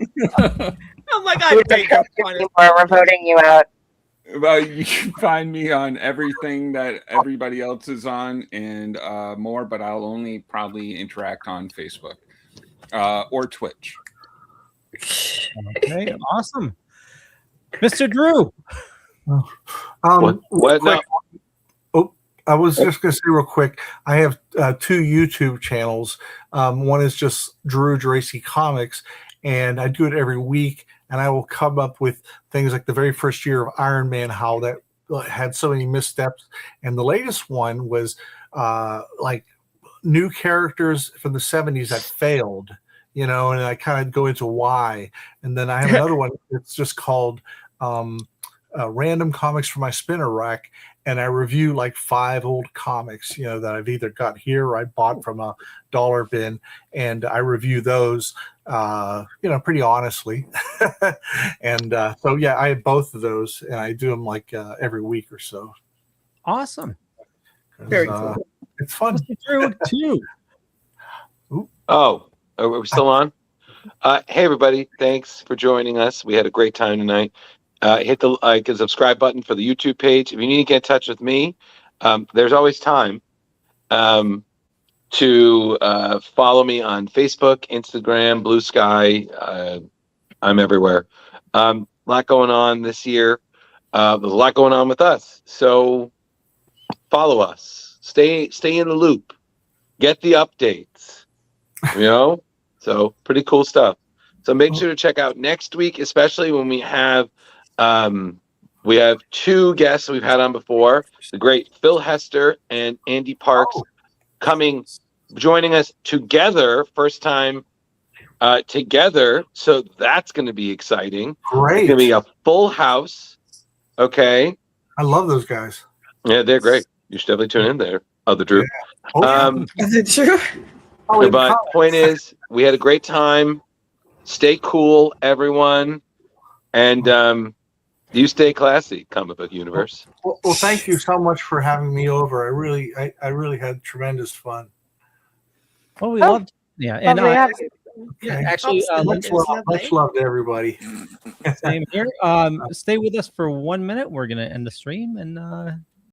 Oh my God! We're voting you out. Well, you can find me on everything that everybody else is on and more, but I'll only probably interact on Facebook or Twitch. Okay, awesome. Mr. Drew. What? No. I was just going to say real quick, I have 2 YouTube channels. One is just Drew Geraci Comics, and I do it every week, and I will come up with things like the very first year of Iron Man, how that had so many missteps. And the latest one was like new characters from the 70s that failed, and I kind of go into why. And then I have another one that's just called Random Comics for My Spinner Rack, and I review like 5 old comics, that I've either got here or I bought from a dollar bin, and I review those, pretty honestly. And so, yeah, I have both of those, and I do them like every week or so. Awesome. Very cool. It's fun. Too. Oh, are we still on? Hey, everybody. Thanks for joining us. We had a great time tonight. Hit the like and subscribe button for the YouTube page. If you need to get in touch with me, there's always time to follow me on Facebook, Instagram, Blue Sky. I'm everywhere. A lot going on this year. There's a lot going on with us. So follow us. Stay in the loop. Get the updates. So pretty cool stuff. So make sure to check out next week, especially when we have 2 guests we've had on before, the great Phil Hester and Andy Parks, coming joining us together, first time together. So that's going to be exciting. Great. It's going to be a full house. Okay. I love those guys. Yeah, they're great. You should definitely tune in there. Other Drew. Yeah. Oh, yeah. Is it true? But point is, we had a great time. Stay cool, everyone, and you stay classy, comic book universe. Well, thank you so much for having me over. I really had tremendous fun. Well, we loved. Yeah, and yeah, actually, much love to everybody. Same here. Stay with us for 1 minute. We're gonna end the stream and